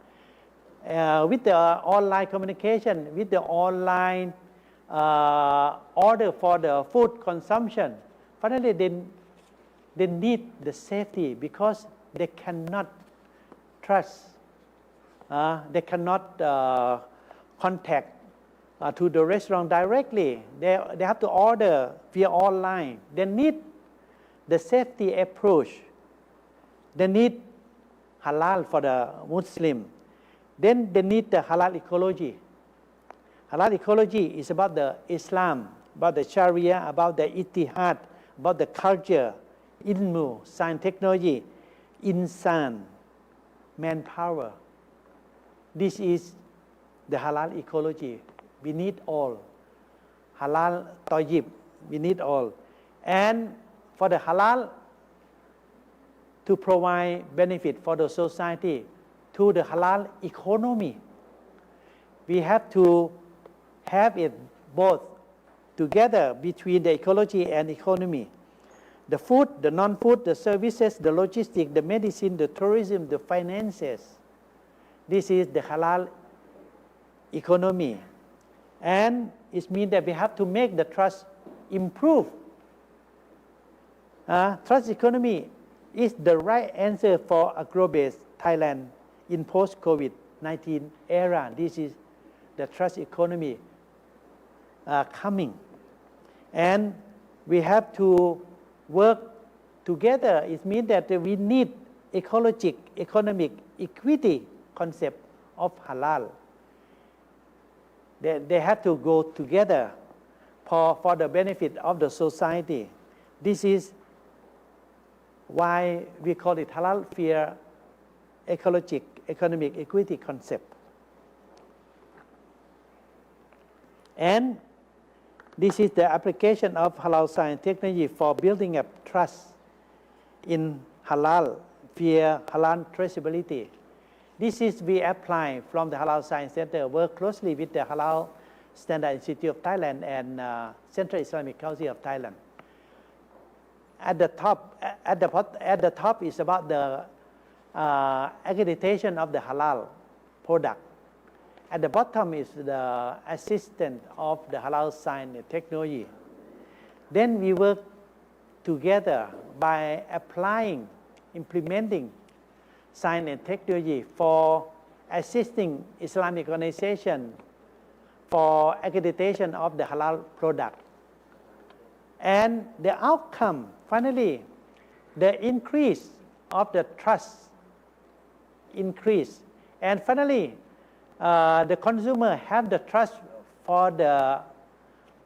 With the online communication, with the online order for the food consumption, finally they need the safety because they cannot trust, they cannot contact to the restaurant directly. They have to order via online. They need the safety approach. They need halal for the Muslim. Then they need the halal ecology. Halal ecology is about the Islam, about the Sharia, about the Ittihad, about the culture, ilmu, science, technology, insan, manpower. This is the halal ecology. We need all. Halal tayyib, we need all. And for the halal to provide benefit for the society, to the halal economy, we have to have it both together between the ecology and economy. The food, the non-food, the services, the logistics, the medicine, the tourism, the finances. This is the halal economy. And it means that we have to make the trust improve. Trust economy is the right answer for agro-based Thailand in post-COVID-19 era. This is the trust economy coming. And we have to work together. It means that we need ecologic, economic equity concept of halal. They have to go together for the benefit of the society. This is why we call it halal sphere ecologic, economic equity concept. And this is the application of halal science technology for building up trust in halal via halal traceability. This is we apply from the Halal Science Center, work closely with the Halal Standard Institute of Thailand and Central Islamic Council of Thailand. At the top is about the accreditation of the halal product. At the bottom is the assistant of the halal science and technology. Then we work together by applying, implementing science and technology for assisting Islamic organization for accreditation of the halal product. And the outcome, finally, the increase of the trust increase. And finally, the consumer have the trust for the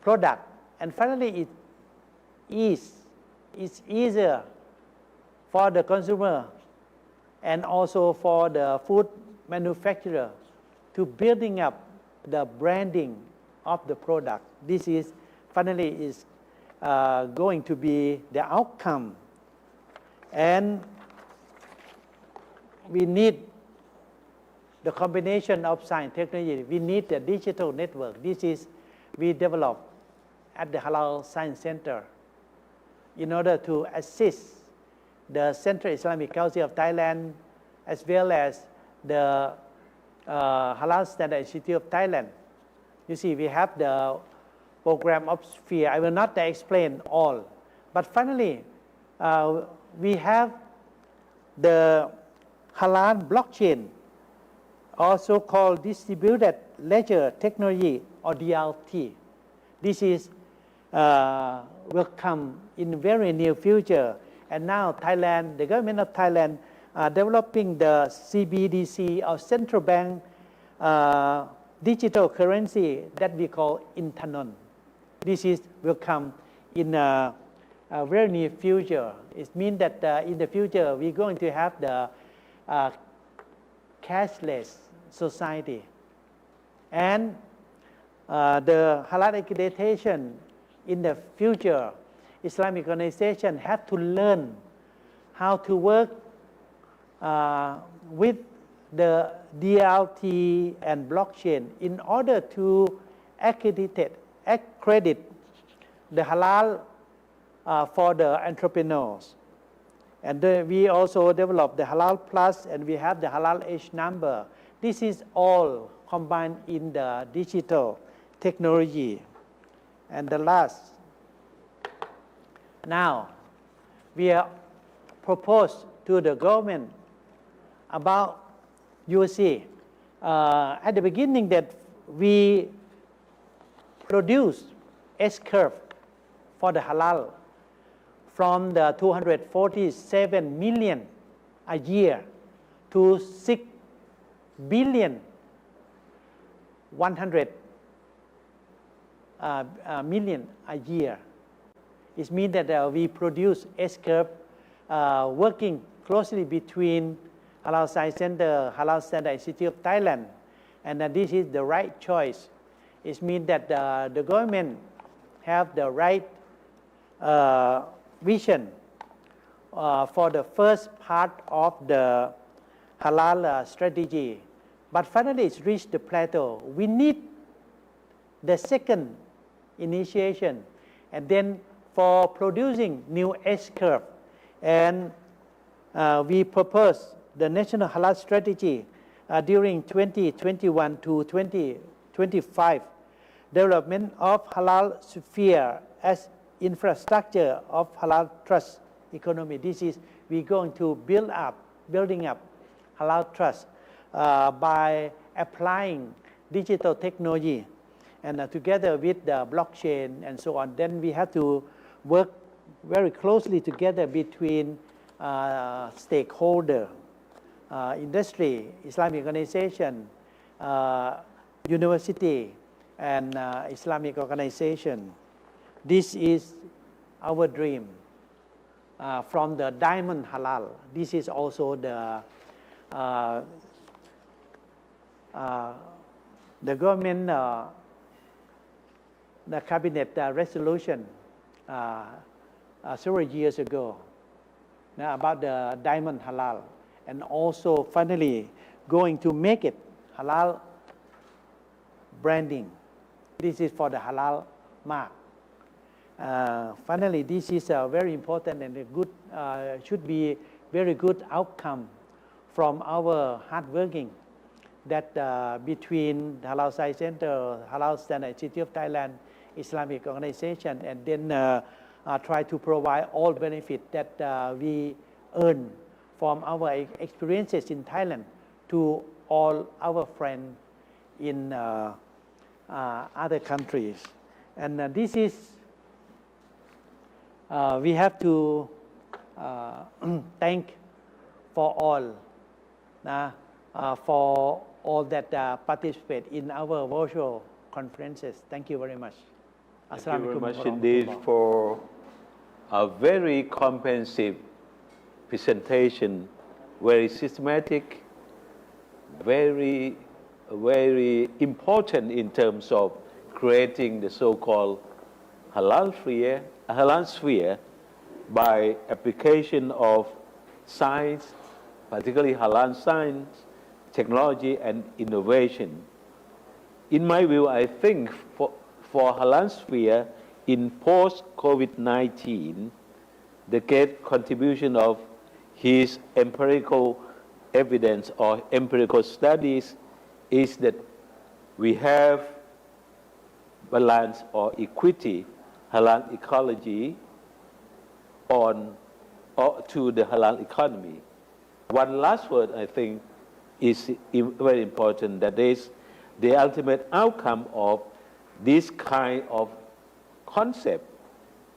product. And finally, it's easier for the consumer and also for the food manufacturer to building up the branding of the product. This is finally is going to be the outcome. And we need the combination of science and technology. We need the digital network. This is we developed at the Halal Science Center in order to assist the Central Islamic Council of Thailand as well as the Halal Standard Institute of Thailand. You see, we have the program of sphere. I will not explain all. But finally, we have the Halal blockchain, also called Distributed Ledger Technology or DLT. This is will come in very near future. And now Thailand, the government of Thailand, developing the CBDC or central bank digital currency that we call Intanon. This is will come in a very near future. It means that in the future we're going to have the cashless society. And the halal accreditation in the future, Islamic organization have to learn how to work with the DLT and blockchain in order to accredit the halal for the entrepreneurs. And we also developed the Halal Plus, and we have the Halal H number. This is all combined in the digital technology. And the last, now we are proposed to the government about, you see, at the beginning that we produce S-curve for the halal from the 247 million a year to 6 billion 100 million a year. It means that we produce S-curve working closely between Halal Science Center, Halal Standard Institute of Thailand, and this is the right choice. It means that the government have the right vision for the first part of the halal strategy, but finally it's reached the plateau. We need the second initiation, and then for producing new S-curve, and we propose the national halal strategy during 2021 to 2025, development of halal sphere as infrastructure of halal trust economy. This is we're going to building up halal trust by applying digital technology and together with the blockchain and so on. Then we have to work very closely together between stakeholder, industry, Islamic organization, university, and Islamic organization. This is our dream from the diamond halal. This is also the government, the cabinet resolution several years ago about the diamond halal, and also finally going to make it halal branding. This is for the halal mark. Finally, this is very important and a good, should be very good outcome from our hard working that between Halal Science Center, Halal Standard Institute of Thailand, Islamic organization, and then try to provide all benefit that we earn from our experiences in Thailand to all our friends in other countries. And this is, we have to thank for all, for all that participate in our virtual conferences. Thank you very much. Thank you very much indeed for a very comprehensive presentation, very systematic, very important in terms of creating the so-called halal sphere by application of science, particularly halal science, technology, and innovation. In my view, I think for halal sphere in post-COVID-19, the great contribution of his empirical evidence or empirical studies is that we have balance or equity, halal ecology to the halal economy. One last word I think is very important, that is the ultimate outcome of this kind of concept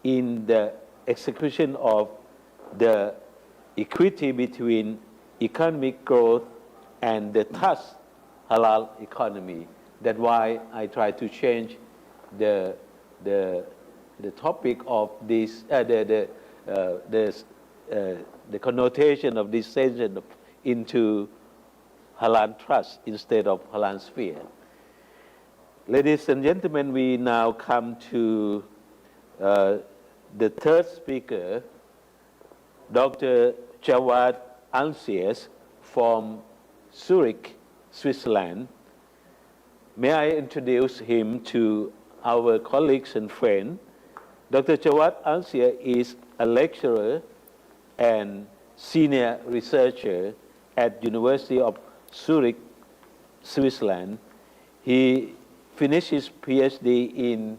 in the execution of the equity between economic growth and the thus halal economy. That's why I try to change the topic of this, the connotation of this session into halal trust instead of halal sphere. Ladies and gentlemen, we now come to the third speaker, Dr. Jawad Alsies from Zurich, Switzerland. May I introduce him to our colleagues and friends. Dr. Jawad Alsies is a lecturer and senior researcher at University of Zurich, Switzerland. He finished his PhD in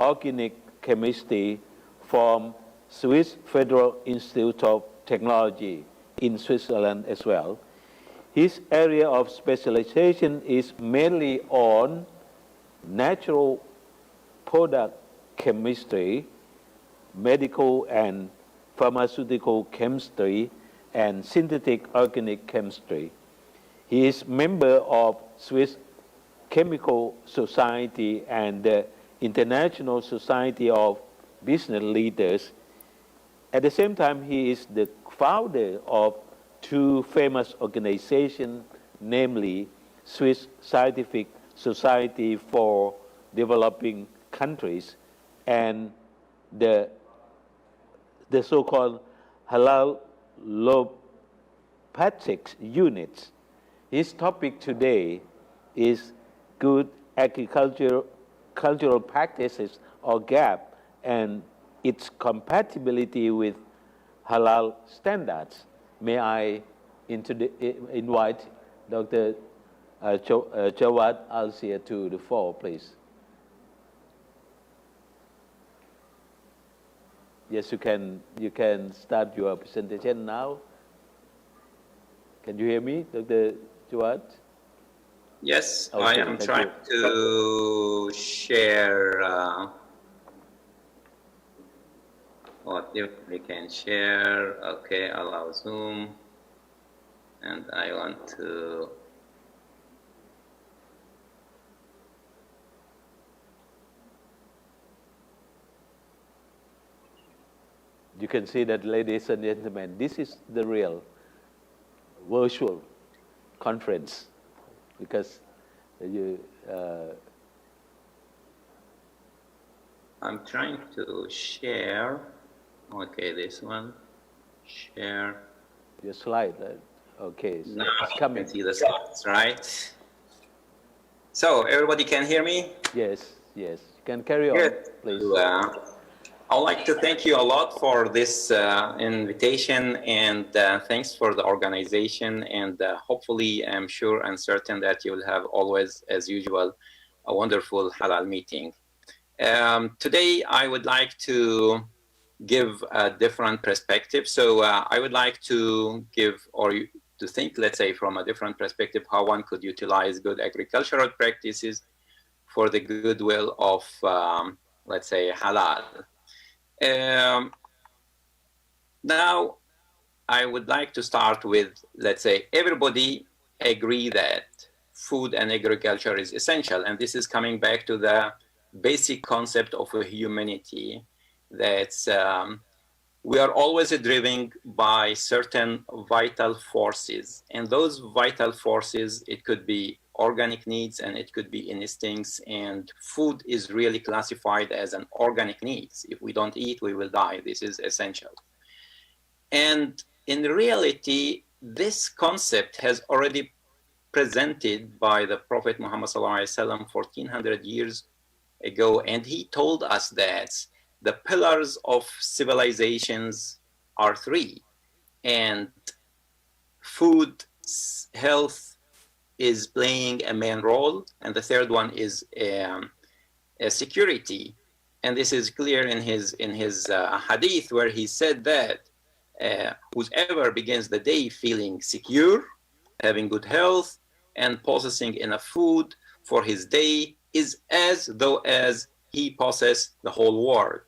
organic chemistry from Swiss Federal Institute of Technology in Switzerland as well. His area of specialization is mainly on natural product chemistry, medical and pharmaceutical chemistry, and synthetic organic chemistry. He is member of Swiss Chemical Society and the International Society of Business Leaders. At the same time, he is the founder of two famous organizations, namely Swiss Scientific Society for Developing Countries and the so-called Halal Allopathic units. His topic today is good cultural practices or GAP and its compatibility with halal standards. May I invite Dr. Jawad Alsies to the floor, please. Yes, you can start your presentation now. Can you hear me, Dr. Jawad? Yes, Okay, I am trying to share what if we can share. Okay, allow Zoom, and I want to You can see that, ladies and gentlemen, this is the real virtual conference because I'm trying to share. Okay, this one. Share. your slide. Okay, so Now it's you coming. can see the slides, right? So everybody can hear me? Yes, you can carry on, Good. please. I'd like to thank you a lot for this invitation, and thanks for the organization. And hopefully, I'm sure and certain that you will have always, as usual, a wonderful Halal meeting. Today, I would like to give a different perspective. So I would like to give, or to think, let's say, from a different perspective, how one could utilize good agricultural practices for the goodwill of, let's say, Halal. Now, I would like to start with, let's say, everybody agree that food and agriculture is essential. And this is coming back to the basic concept of humanity, that we are always driven by certain vital forces. And those vital forces, it could be organic needs and it could be instincts, and food is really classified as an organic needs. If we don't eat, we will die. This is essential. And in reality, this concept has already presented by the Prophet Muhammad ﷺ 1400 years ago, and he told us that the pillars of civilizations are three, and food, health, is playing a main role, and the third one is security. And this is clear in his hadith, where he said that whoever begins the day feeling secure, having good health, and possessing enough food for his day is as though as he possessed the whole world.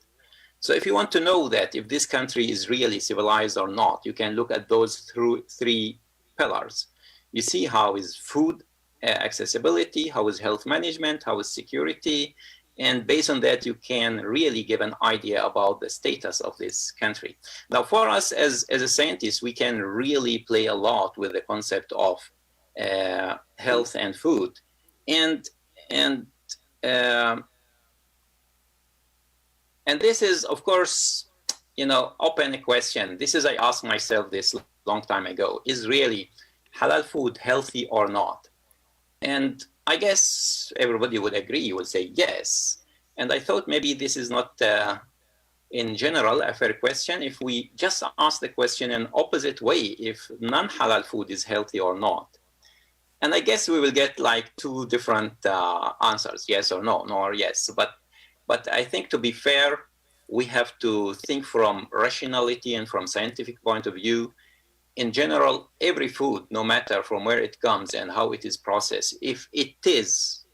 So if you want to know that if this country is really civilized or not, you can look at those three pillars. You see how is food accessibility, how is health management, how is security, and based on that, you can really give an idea about the status of this country. Now, for us as a scientist, we can really play a lot with the concept of health and food, and this is, of course, open question. This is, I asked myself this long time ago: is really halal food healthy or not? And I guess everybody would agree, you would say yes. And I thought maybe this is not, in general, a fair question if we just ask the question in opposite way, if non-halal food is healthy or not. And I guess we will get like two different answers, yes or no, no or yes. But I think, to be fair, we have to think from rationality and from scientific point of view. In general, every food, no matter from where it comes and how it is processed, if it is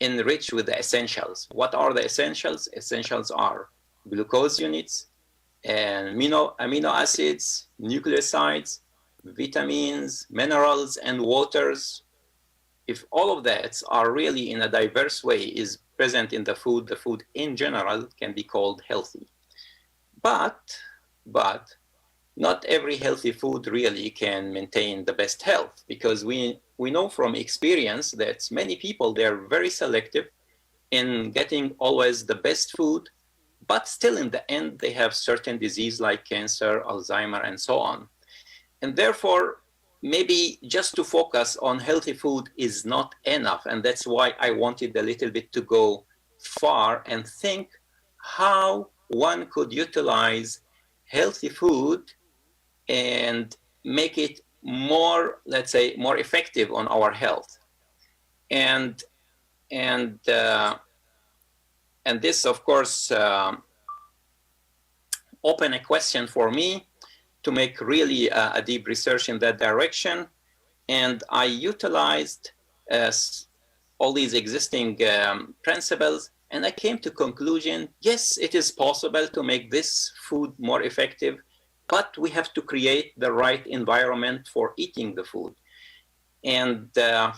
enriched with the essentials. What are the essentials? Essentials are glucose units, and amino acids, nucleosides, vitamins, minerals, and waters. If all of that are really in a diverse way is present in the food in general can be called healthy. But not every healthy food really can maintain the best health, because we know from experience that many people, they're very selective in getting always the best food, but still in the end they have certain disease like cancer, Alzheimer, and so on. And therefore, maybe just to focus on healthy food is not enough. And that's why I wanted a little bit to go far and think how one could utilize healthy food and make it more, let's say, more effective on our health. And this, of course, open a question for me to make really a deep research in that direction. And I utilized all these existing principles, and I came to conclusion, yes, it is possible to make this food more effective, but we have to create the right environment for eating the food. And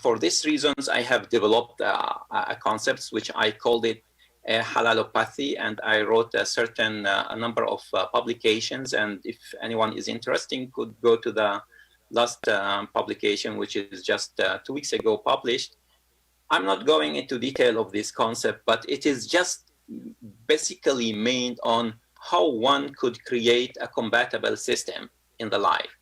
for these reasons, I have developed a concept which I called it halalopathy, and I wrote a number of publications. And if anyone is interested, could go to the last publication, which is just 2 weeks ago published. I'm not going into detail of this concept, but it is just basically made on how one could create a compatible system in the life.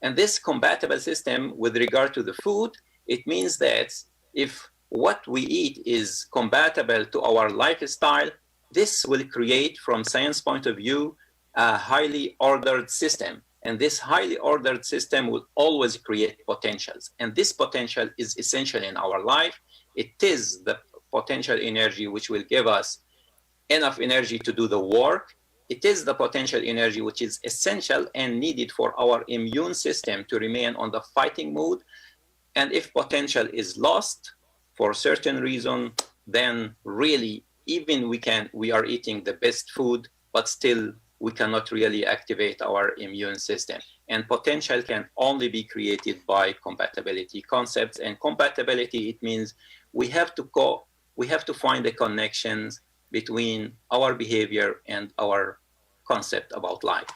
And this compatible system with regard to the food, it means that if what we eat is compatible to our lifestyle, this will create, from science point of view, a highly ordered system. And this highly ordered system will always create potentials. And this potential is essential in our life. It is the potential energy which will give us enough energy to do the work. It is the potential energy which is essential and needed for our immune system to remain on the fighting mode. And if potential is lost for a certain reason, then really, even we are eating the best food, but still we cannot really activate our immune system. And potential can only be created by compatibility concepts. And compatibility, it means we have to find the connections between our behavior and our concept about life.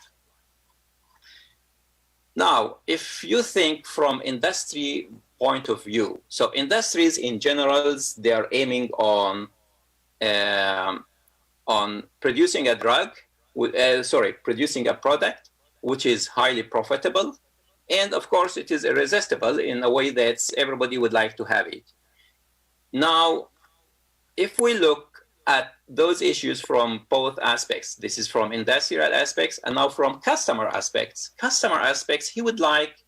Now, if you think from industry point of view, so industries in general, they are aiming on producing a producing a product which is highly profitable, and of course it is irresistible in a way that everybody would like to have it. Now, if we look at those issues from both aspects, this is from industrial aspects, and now from customer aspects. Customer aspects, he would like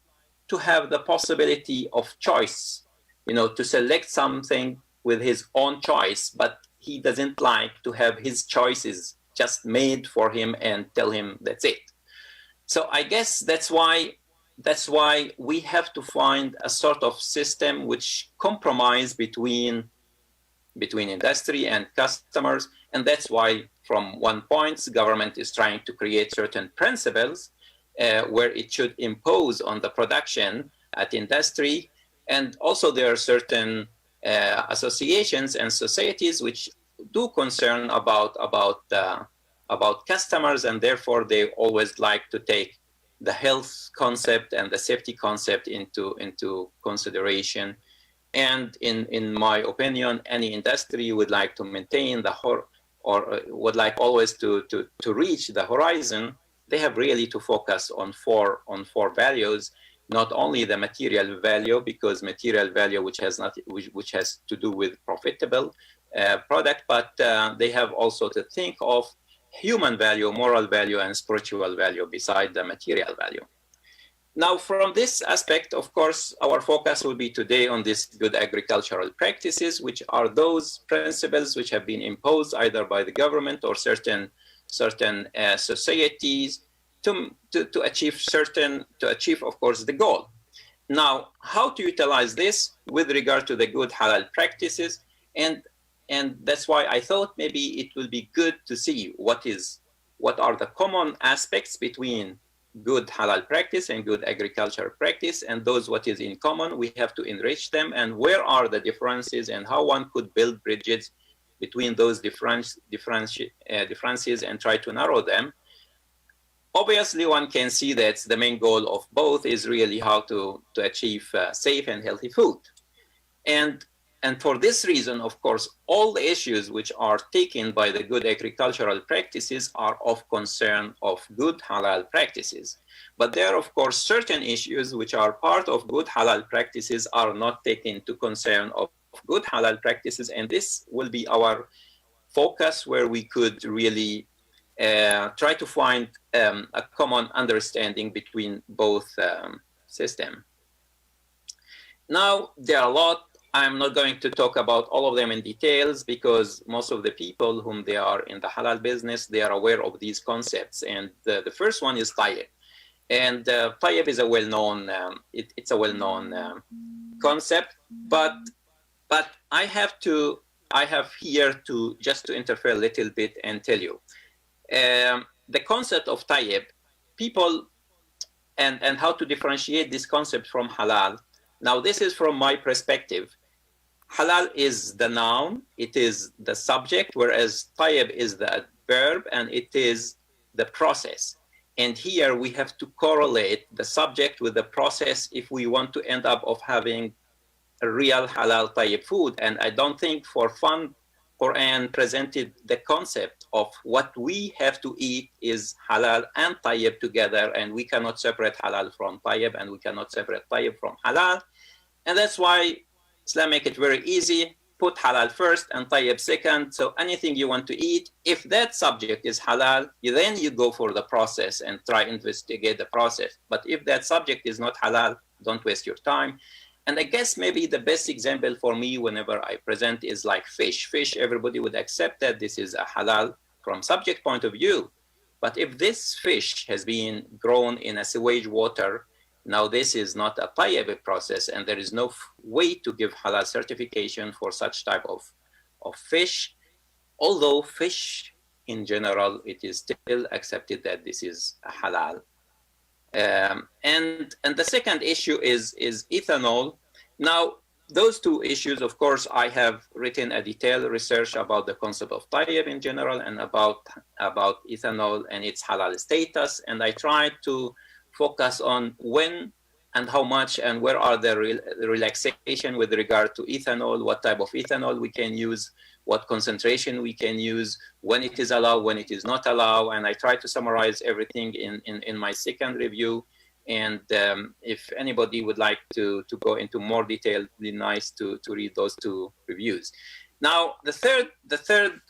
to have the possibility of choice, to select something with his own choice, but he doesn't like to have his choices just made for him and tell him that's it. So I guess that's why we have to find a sort of system which compromise between industry and customers. And that's why, from one point, government is trying to create certain principles where it should impose on the production at industry. And also there are certain associations and societies which do concern about customers, and therefore they always like to take the health concept and the safety concept into consideration. And in my opinion, any industry would like to maintain or would like always to reach the horizon. They have really to focus on four values, not only the material value, because material value which has to do with profitable product, but they have also to think of human value, moral value, and spiritual value beside the material value. Now, from this aspect, of course, our focus will be today on these good agricultural practices, which are those principles which have been imposed either by the government or certain societies to achieve, of course, the goal. Now, how to utilize this with regard to the good halal practices, and that's why I thought maybe it will be good to see what are the common aspects between good halal practice and good agricultural practice, and those what is in common, we have to enrich them, and where are the differences and how one could build bridges between those differences and try to narrow them. Obviously, one can see that the main goal of both is really how to achieve safe and healthy food. And for this reason, of course, all the issues which are taken by the good agricultural practices are of concern of good halal practices. But there are, of course, certain issues which are part of good halal practices are not taken into concern of good halal practices. And this will be our focus, where we could really try to find a common understanding between both systems. Now, there are a lot. I'm not going to talk about all of them in details, because most of the people whom they are in the halal business, they are aware of these concepts. And the first one is tayyib. And tayyib is a well-known, it's a well-known concept, but I have here to just to interfere a little bit and tell you. The concept of tayyib, people, and how to differentiate this concept from halal. Now, this is from my perspective. Halal is the noun, it is the subject, whereas tayyib is the verb, and it is the process. And here we have to correlate the subject with the process if we want to end up of having a real halal tayyib food. And I don't think for fun, Quran presented the concept of what we have to eat is halal and tayyib together, and we cannot separate halal from tayyib, and we cannot separate tayyib from halal. And that's why Islam make it very easy. put halal first and tayyib second. So anything you want to eat, if that subject is halal, then you go for the process and try investigate the process. But if that subject is not halal, don't waste your time. And I guess maybe the best example for me whenever I present is like fish. Fish, everybody would accept that this is a halal from subject point of view. But if this fish has been grown in a sewage water, now this is not a tayyib process, and there is no way to give halal certification for such type of fish. Although fish in general, it is still accepted that this is halal. And the second issue is ethanol. Now, those two issues, of course, I have written a detailed research about the concept of tayyib in general and about ethanol and its halal status. And I tried to focus on when and how much and where are the relaxation with regard to ethanol, what type of ethanol we can use, what concentration we can use, when it is allowed, when it is not allowed. And I try to summarize everything in my second review. And if anybody would like to go into more detail, it'd be nice to read those two reviews. Now, the third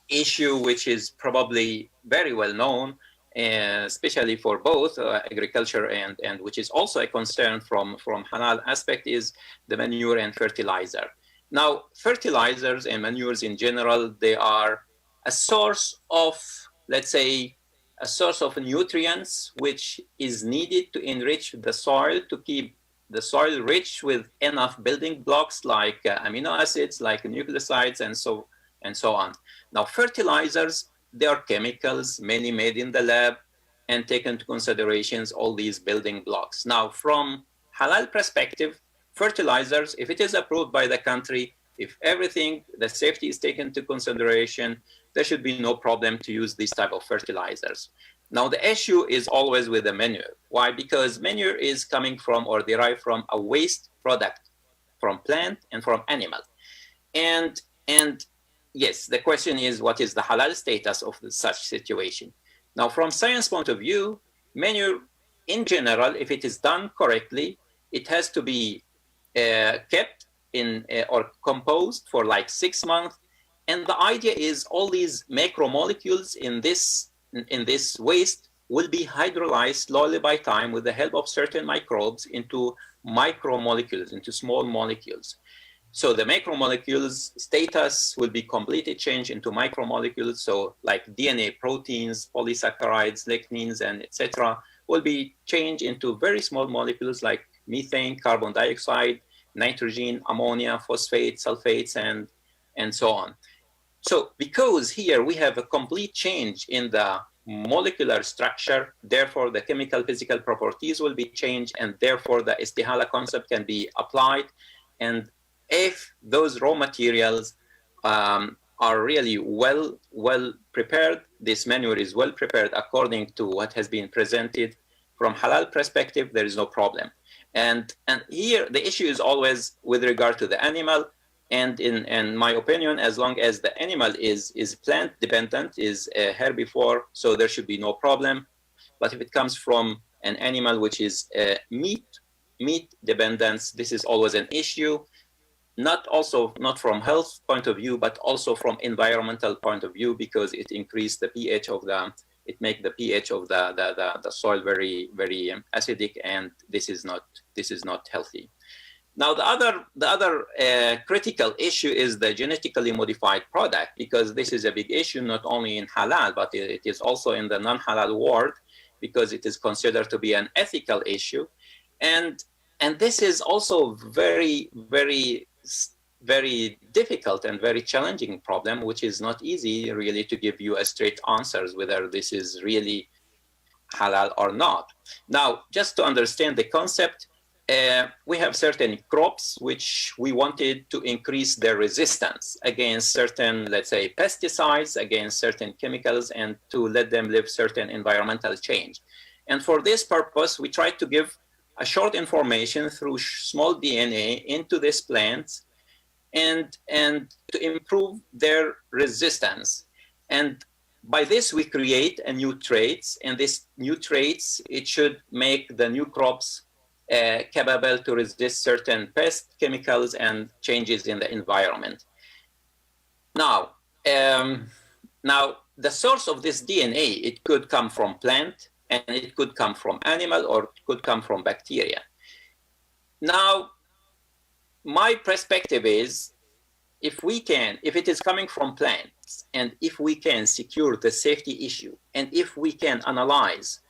issue, which is probably very well known, especially for both agriculture and which is also a concern from halal aspect, is the manure and fertilizer. Now, fertilizers and manures in general, they are a source of, let's say, a source of nutrients which is needed to enrich the soil, to keep the soil rich with enough building blocks like amino acids, like nucleosides, and so on. Now, fertilizers, they are chemicals, many made in the lab, and take into considerations all these building blocks. Now, from halal perspective, fertilizers, if it is approved by the country, if everything, the safety is taken into consideration, there should be no problem to use these type of fertilizers. Now, the issue is always with the manure. Why? Because manure is coming from or derived from a waste product from plant and from animal. And yes, the question is, what is the halal status of such situation? Now, from science point of view, manure in general, if it is done correctly, it has to be kept in or composed for like 6 months. And the idea is all these macromolecules in this waste will be hydrolyzed slowly by time with the help of certain microbes into micromolecules, into small molecules. So the macromolecules status will be completely changed into micromolecules. So like DNA, proteins, polysaccharides, lectins, and etc. will be changed into very small molecules like methane, carbon dioxide, nitrogen, ammonia, phosphate, sulfates, and so on. So because here we have a complete change in the molecular structure, therefore the chemical physical properties will be changed, and therefore the istihala concept can be applied. And if those raw materials are really well prepared, this manure is well prepared according to what has been presented from halal perspective, there is no problem. And here the issue is always with regard to the animal. And in my opinion, as long as the animal is plant dependent, is a herbivore, so there should be no problem. But if it comes from an animal which is meat dependence, this is always an issue. Not from health point of view, but also from environmental point of view, because it increases the pH of it makes the pH of the soil very, very acidic, and this is not healthy. Now, the other critical issue is the genetically modified product, because this is a big issue not only in halal, but it is also in the non-halal world, because it is considered to be an ethical issue, and this is also very, very, very difficult and very challenging problem, which is not easy really to give you a straight answers whether this is really halal or not. Now, just to understand the concept, we have certain crops which we wanted to increase their resistance against certain, let's say, pesticides, against certain chemicals, and to let them live certain environmental change. And for this purpose, we tried to give a short information through small DNA into these plants and to improve their resistance. And by this, we create a new traits, and these new traits, it should make the new crops capable to resist certain pest chemicals and changes in the environment. Now, the source of this DNA, it could come from plant, and it could come from animal, or it could come from bacteria. Now, my perspective is, if it is coming from plants, and if we can secure the safety issue, and if we can analyze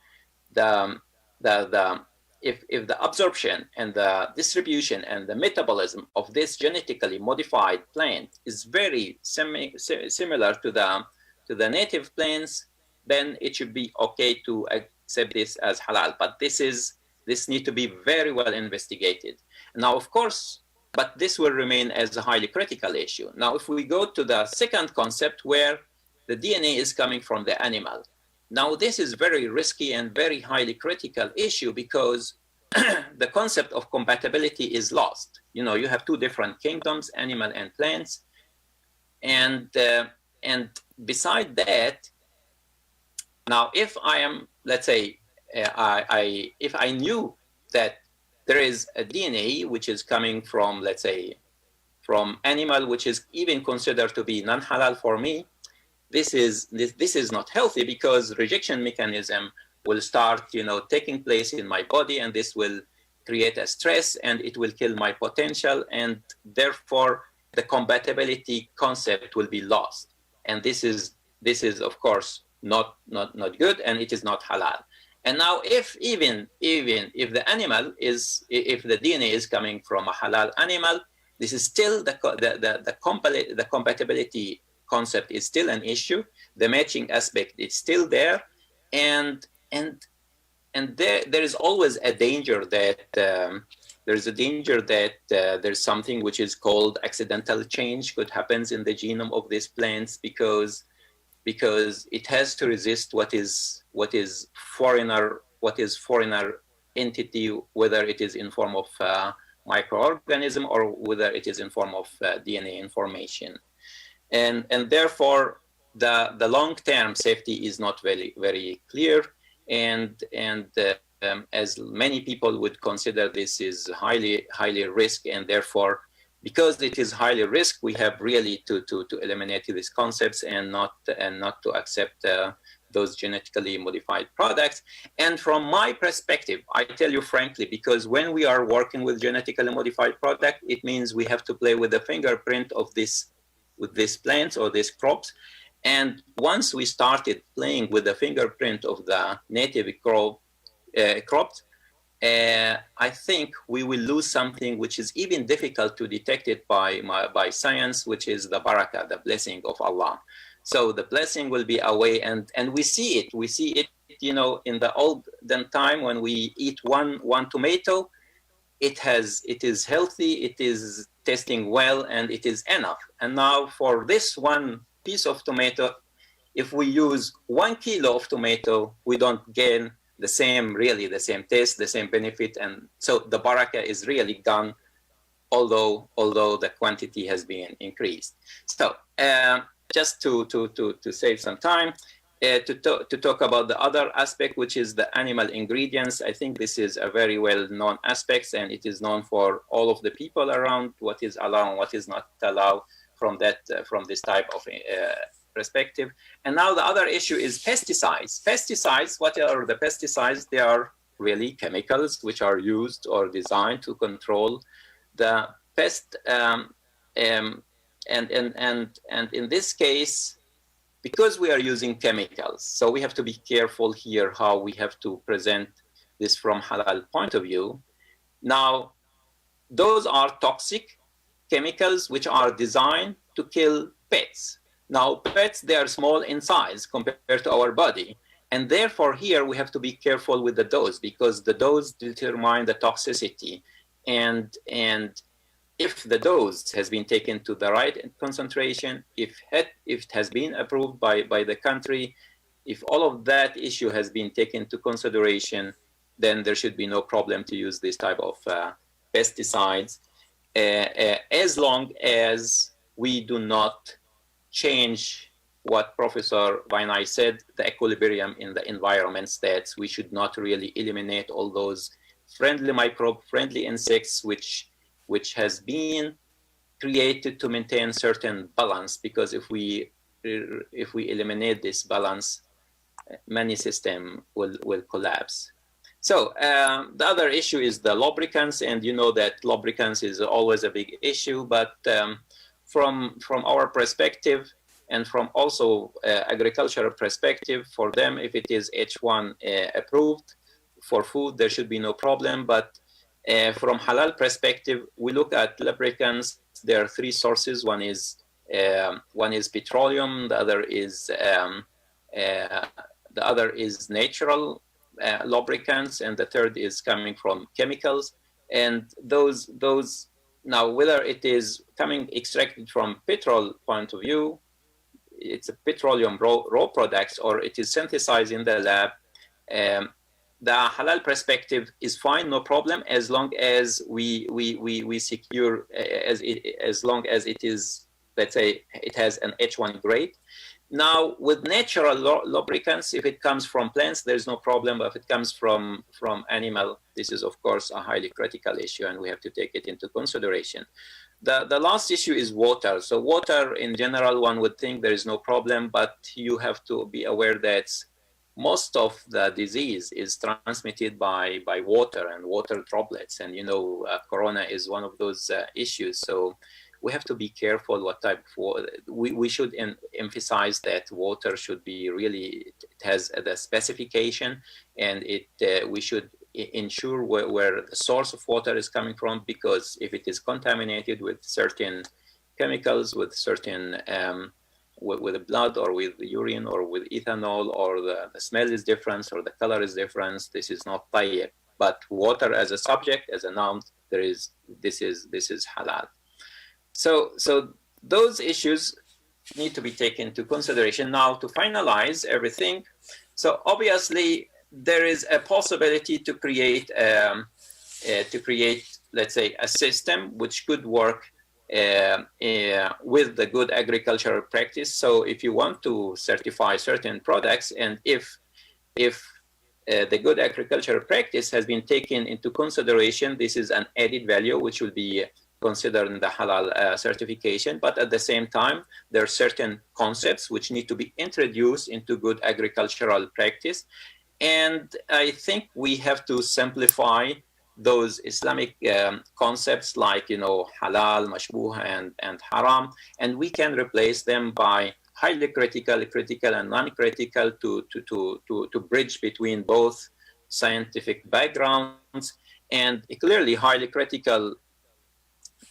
if the absorption and the distribution and the metabolism of this genetically modified plant is very similar to the native plants, then it should be okay to accept this as halal. But this needs to be very well investigated. Now, of course, but this will remain as a highly critical issue. Now, if we go to the second concept where the DNA is coming from the animal, now this is very risky and very highly critical issue, because the concept of compatibility is lost. You know, you have two different kingdoms, animal and plants, and beside that, now if I am, let's say, if I knew that there is a DNA which is coming from, let's say, from animal which is even considered to be non-halal for me, this is not healthy, because rejection mechanism will start, you know, taking place in my body, and this will create a stress, and it will kill my potential, and therefore the compatibility concept will be lost. And this is of course not good, and it is not halal. And now, if if the animal is, if the DNA is coming from a halal animal, this is still the compatibility concept is still an issue. The matching aspect is still there, and there is always a danger that there's something which is called accidental change could happens in the genome of these plants, because it has to resist what is foreigner entity, whether it is in form of microorganism or whether it is in form of DNA information. And therefore the long-term safety is not very clear, and as many people would consider this is highly risk, and therefore, because it is highly risk, we have really to eliminate these concepts and not to accept those genetically modified products. And from my perspective, I tell you frankly, because when we are working with genetically modified product, it means we have to play with the fingerprint of this, with these plants or these crops. And once we started playing with the fingerprint of the native crops, I think we will lose something which is even difficult to detect it by science, which is the barakah, the blessing of Allah. So the blessing will be away, and we see it, you know, in the olden time when we eat one tomato, it is healthy, it is tasting well, and it is enough. And now for this one piece of tomato, if we use 1 kilo of tomato, we don't gain the same taste, the same benefit. And so the barakah is really gone, although the quantity has been increased. So just to save some time, to talk about the other aspect, which is the animal ingredients. I think this is a very well-known aspect, and it is known for all of the people around what is allowed and what is not allowed from this type of perspective. And now the other issue is pesticides. Pesticides, what are the pesticides? They are really chemicals which are used or designed to control the pest. And in this case, because we are using chemicals, so we have to be careful here how we have to present this from halal point of view. Now, those are toxic chemicals which are designed to kill pets. Now, pets, they are small in size compared to our body. And therefore, here we have to be careful with the dose, because the dose determines the toxicity. And if the dose has been taken to the right concentration, if it has been approved by the country, if all of that issue has been taken into consideration, then there should be no problem to use this type of pesticides, as long as we do not change what Professor Vainai said, the equilibrium in the environment states. We should not really eliminate all those friendly microbe, friendly insects, which has been created to maintain certain balance, because if we eliminate this balance, many system will collapse. So the other issue is the lubricants, and you know that lubricants is always a big issue, but from our perspective and from also agricultural perspective, for them, if it is H1 approved for food, there should be no problem. But from halal perspective, we look at lubricants. There are three sources. One is petroleum. The other is natural lubricants, and the third is coming from chemicals. And those now, whether it is coming extracted from petrol point of view, it's a petroleum raw products, or it is synthesized in the lab. The halal perspective is fine, no problem, as long as we secure, as long as it is, let's say, it has an H1 grade. Now, with natural lubricants, if it comes from plants, there's no problem. But if it comes from animal, this is, of course, a highly critical issue, and we have to take it into consideration. The last issue is water. So water, in general, one would think there is no problem, but you have to be aware that most of the disease is transmitted by water and water droplets. And, you know, corona is one of those issues. So we have to be careful what type of water. We should emphasize that water should be really, it has the specification, and we should ensure where the source of water is coming from, because if it is contaminated with certain chemicals, with certain with the blood or with the urine or with ethanol, or the smell is different or the color is different, this is not tayyib. But water as a subject, as a noun, this is halal. So those issues need to be taken into consideration. Now, to finalize everything, so obviously there is a possibility to create, let's say, a system which could work with the good agricultural practice. So if you want to certify certain products, and if the good agricultural practice has been taken into consideration, this is an added value which will be considered in the halal certification. But at the same time, there are certain concepts which need to be introduced into good agricultural practice. And I think we have to simplify those Islamic concepts like, you know, halal, mashbuh, and haram, and we can replace them by highly critical and non-critical to bridge between both scientific backgrounds. And clearly highly critical,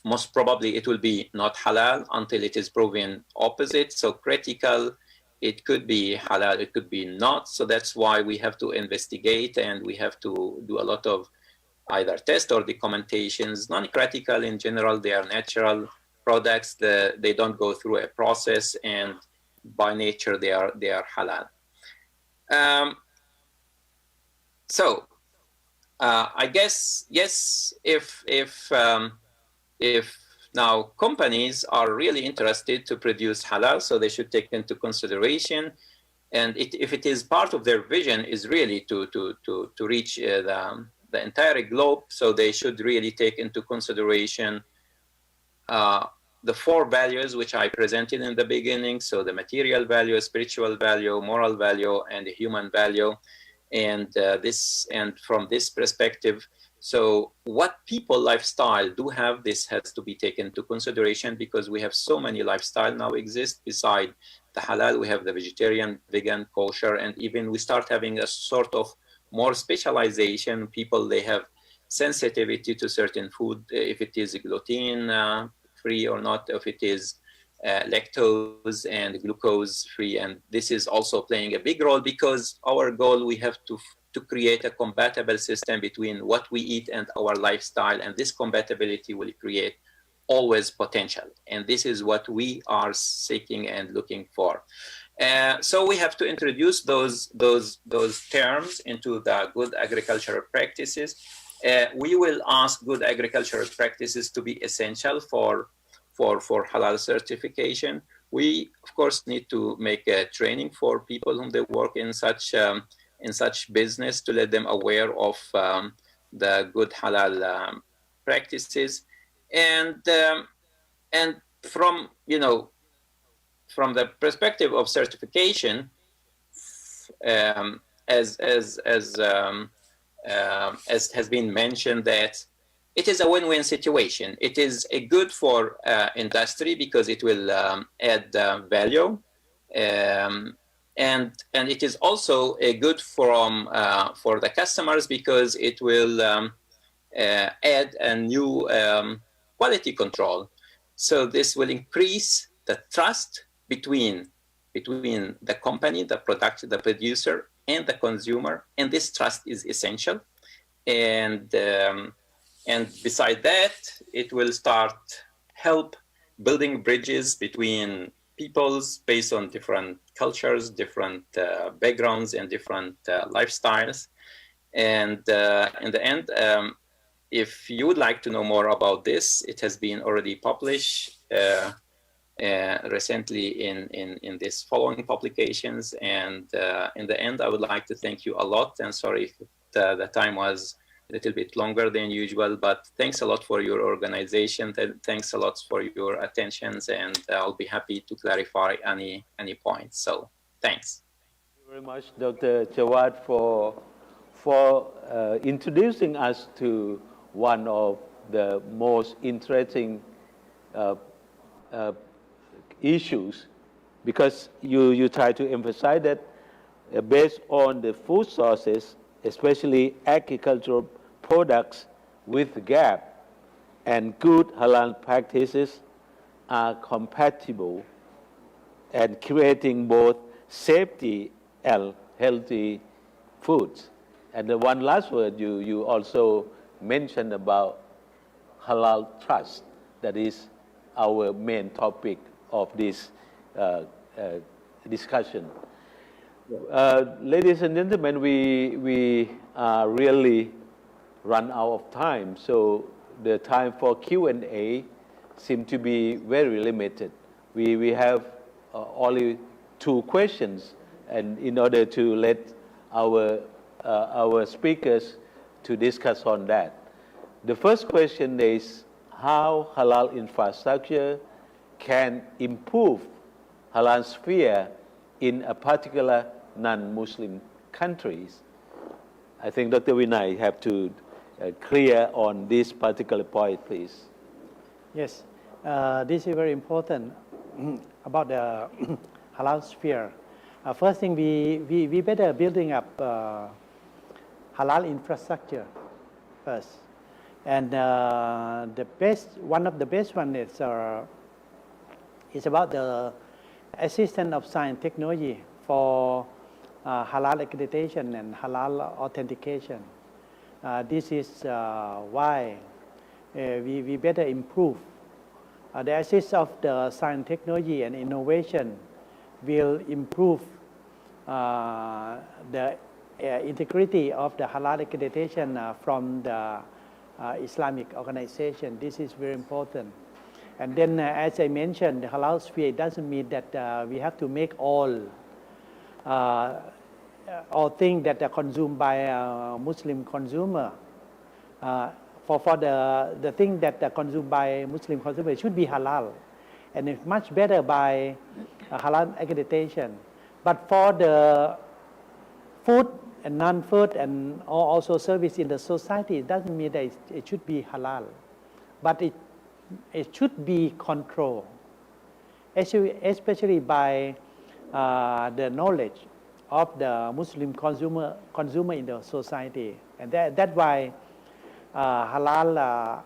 most probably it will be not halal until it is proven opposite. So critical, it could be halal, it could be not. So that's why we have to investigate, and we have to do a lot of either test or documentations. Non-critical in general, they are natural products. They don't go through a process, and by nature they are halal. So I guess, yes, if now companies are really interested to produce halal, so they should take into consideration, and if it is part of their vision is really to reach the entire globe, so they should really take into consideration the four values which I presented in the beginning. So the material value, spiritual value, moral value, and the human value. And from this perspective, so what people lifestyle do have, this has to be taken into consideration, because we have so many lifestyle now exist. Beside the halal, we have the vegetarian, vegan, kosher, and even we start having a sort of more specialization. People, they have sensitivity to certain food, if it is gluten free or not, if it is lactose and glucose free. And this is also playing a big role, because our goal, we have to create a compatible system between what we eat and our lifestyle, and this compatibility will create always potential, and this is what we are seeking and looking for. So we have to introduce those terms into the good agricultural practices. We will ask good agricultural practices to be essential for halal certification. We of course need to make a training for people whom they work in such business, to let them aware of the good halal practices, and from from the perspective of certification, as has been mentioned, that it is a win-win situation. It is a good for industry because it will add value, and it is also a good for the customers because it will add a new quality control. So this will increase the trust between the company, the producer, and the consumer, and this trust is essential. And beside that, it will start help building bridges between peoples based on different cultures, different backgrounds, and different lifestyles. And in the end, if you would like to know more about this, it has been already published recently in these following publications. And in the end, I would like to thank you a lot. And sorry if the time was a little bit longer than usual, but thanks a lot for your organization. Thanks a lot for your attentions, and I'll be happy to clarify any points. So thanks. Thank you very much, Dr. Jawad, for introducing us to one of the most interesting issues, because you try to emphasize that based on the food sources, especially agricultural products with gap and good halal practices are compatible and creating both safety and healthy foods. And the one last word you also mentioned about halal trust, that is our main topic of this discussion. Ladies and gentlemen, we are really run out of time, so the time for Q&A seems to be very limited. We have only 2 questions, and in order to let our speakers to discuss on that. The first question is how halal infrastructure can improve halal sphere in a particular non-Muslim countries. I think Dr. Vinay have to clear on this particular point, please. Yes, this is very important about the halal sphere. First thing, we better building up halal infrastructure first. And one of the best one is about the assistance of science technology for halal accreditation and halal authentication. This is why we better improve. The assist of the science technology and innovation will improve the integrity of the halal accreditation from the Islamic organization. This is very important. And then, as I mentioned, the halal sphere doesn't mean that we have to make all things that are consumed by a Muslim consumer. For the thing that are consumed by Muslim consumer, it should be halal, and it's much better by halal accreditation. But for the food and non-food and also service in the society, it doesn't mean that it should be halal, but it should be controlled, especially by the knowledge of the Muslim consumer in the society. And that's why halal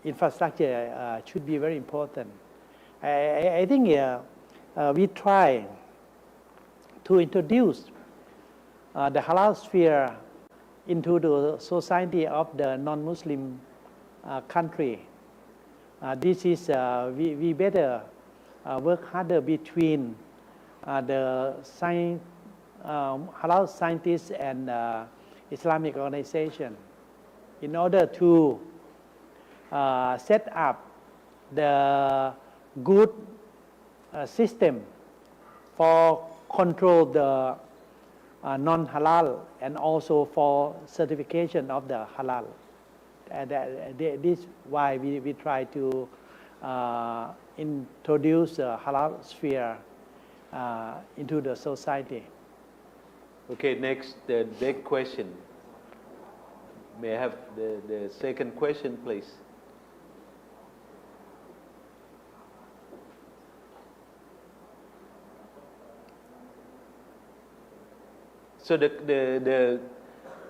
infrastructure should be very important. I think we try to introduce the halal sphere into the society of the non-Muslim country. This is we better work harder between the halal scientists and Islamic organization in order to set up the good system for control the non-halal and also for certification of the halal. And this is why we try to introduce the halal sphere into the society. Okay, next, the big question. May I have the second question, please? So the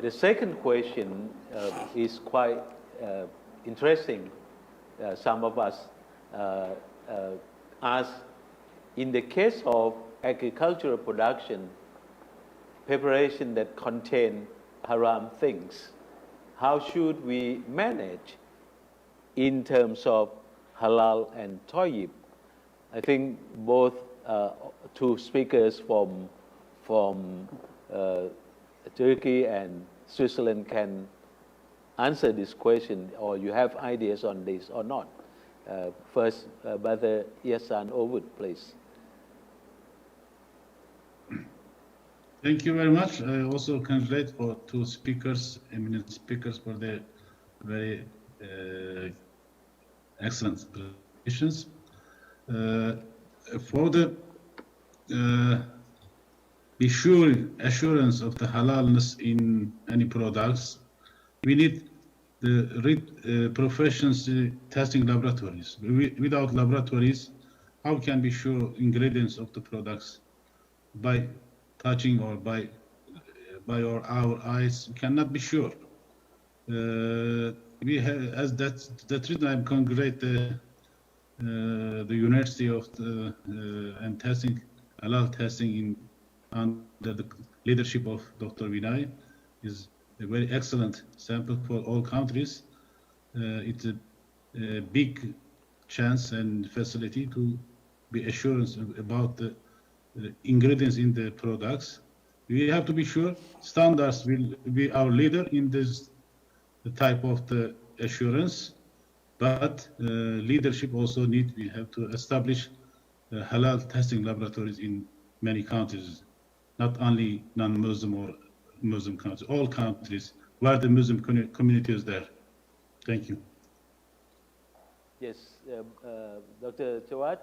second question is quite interesting. Some of us ask, in the case of agricultural production, preparation that contain haram things, how should we manage in terms of halal and tayyib? I think both two speakers from Turkey and Switzerland can answer this question, or you have ideas on this or not. First, Brother Yasan Ovud, please. Thank you very much. I also congratulate for two speakers, eminent speakers, for their very excellent presentations. For the assurance of the halalness in any products, we need the proficiency testing laboratories. Without laboratories, how can we sure ingredients of the products by touching or by our eyes? We cannot be sure. We have, as that reason, I congratulate the University of and testing halal testing under the leadership of Dr. Vinay is a very excellent sample for all countries. It's a big chance and facility to be assurance about the ingredients in the products. We have to be sure standards will be our leader in this type of the assurance, but leadership also we have to establish halal testing laboratories in many countries, not only non-Muslim or Muslim countries, all countries where the Muslim community is there. Thank you. Yes, Dr. Chawat,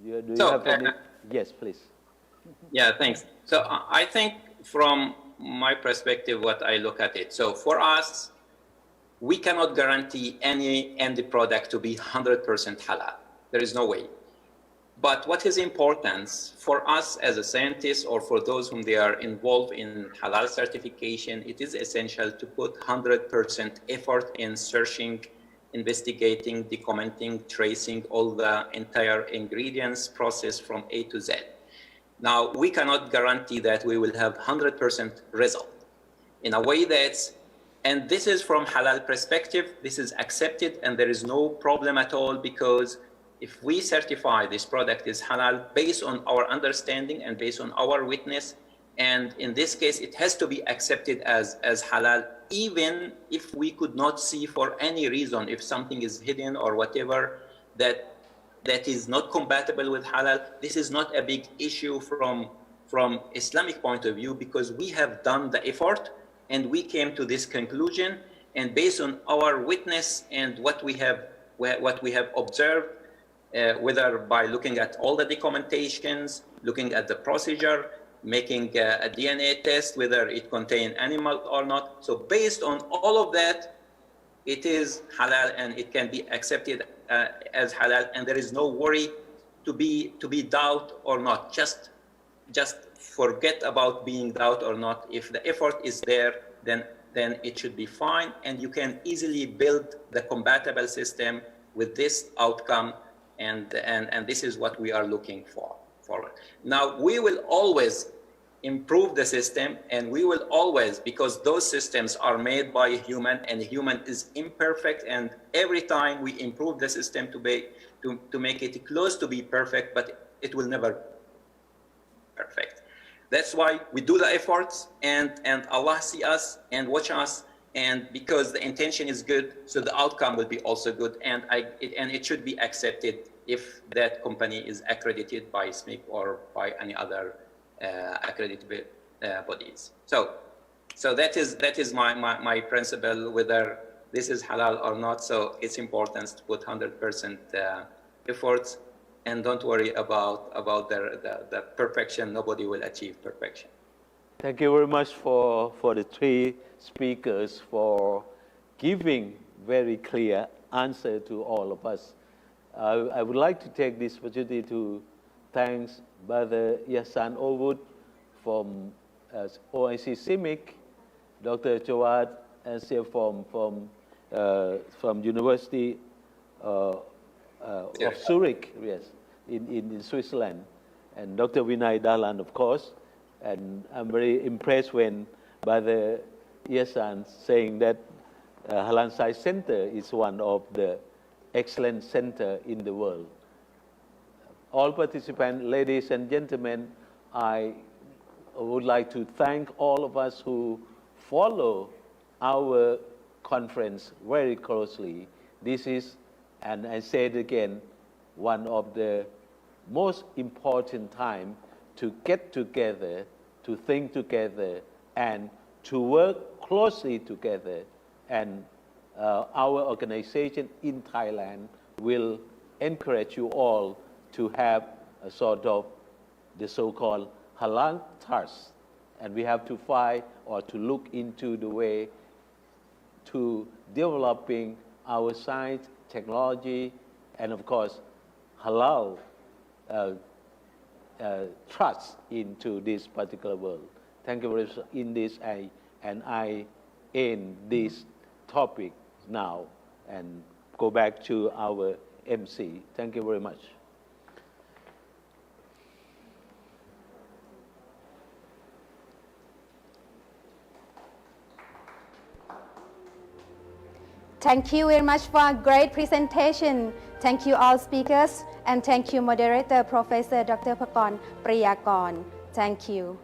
do you have any? Yes, please. Yeah, thanks. So I think from my perspective, what I look at it, so for us, we cannot guarantee any end product to be 100% halal. There is no way. But what is important for us as a scientist, or for those whom they are involved in halal certification, it is essential to put 100% effort in searching, investigating, documenting, tracing all the entire ingredients process from A to Z. Now, we cannot guarantee that we will have 100% result in a way that's, and this is from halal perspective, this is accepted and there is no problem at all, because if we certify this product is halal based on our understanding and based on our witness, and in this case, it has to be accepted as halal, even if we could not see for any reason, if something is hidden or whatever, that is not compatible with halal. This is not a big issue from Islamic point of view, because we have done the effort and we came to this conclusion, and based on our witness and what we have observed, whether by looking at all the documentations, looking at the procedure, making a DNA test, whether it contains animal or not. So based on all of that, it is halal and it can be accepted as halal, and there is no worry to be doubt or not. Just forget about being doubt or not. If the effort is there, then it should be fine, and you can easily build the compatible system with this outcome, and this is what we are looking forward. Now, we will always improve the system, and we will always, because those systems are made by a human, and a human is imperfect, and every time we improve the system to make it close to be perfect, but it will never be perfect. That's why we do the efforts, and Allah see us and watch us, and because the intention is good, so the outcome will be also good, and it should be accepted if that company is accredited by SMIC or by any other accredited bodies. So that is my principle, whether this is halal or not. So it's important to put 100% efforts, and don't worry about the perfection. Nobody will achieve perfection. Thank you very much for the three speakers for giving very clear answer to all of us. I would like to take this opportunity to thank Brother Yasan Ovud from OIC CIMIC, Dr. Jawad Ansir from University of Zurich, yes, in Switzerland, and Dr. Vinay Dalan, of course. And I'm very impressed when Brother Yasan saying that Halal Science Center is one of the excellent center in the world. All participants, ladies and gentlemen, I would like to thank all of us who follow our conference very closely. This is, and I say it again, one of the most important time to get together, to think together, and to work closely together. And our organization in Thailand will encourage you all to have a sort of the so-called Halal Trust. And we have to find or to look into the way to developing our science, technology, and of course, halal trust into this particular world. Thank you very much. In this, I end this topic now and go back to our MC. Thank you very much. Thank you very much for a great presentation. Thank you all speakers, and thank you moderator Professor Dr. Pakorn Priyakon. Thank you.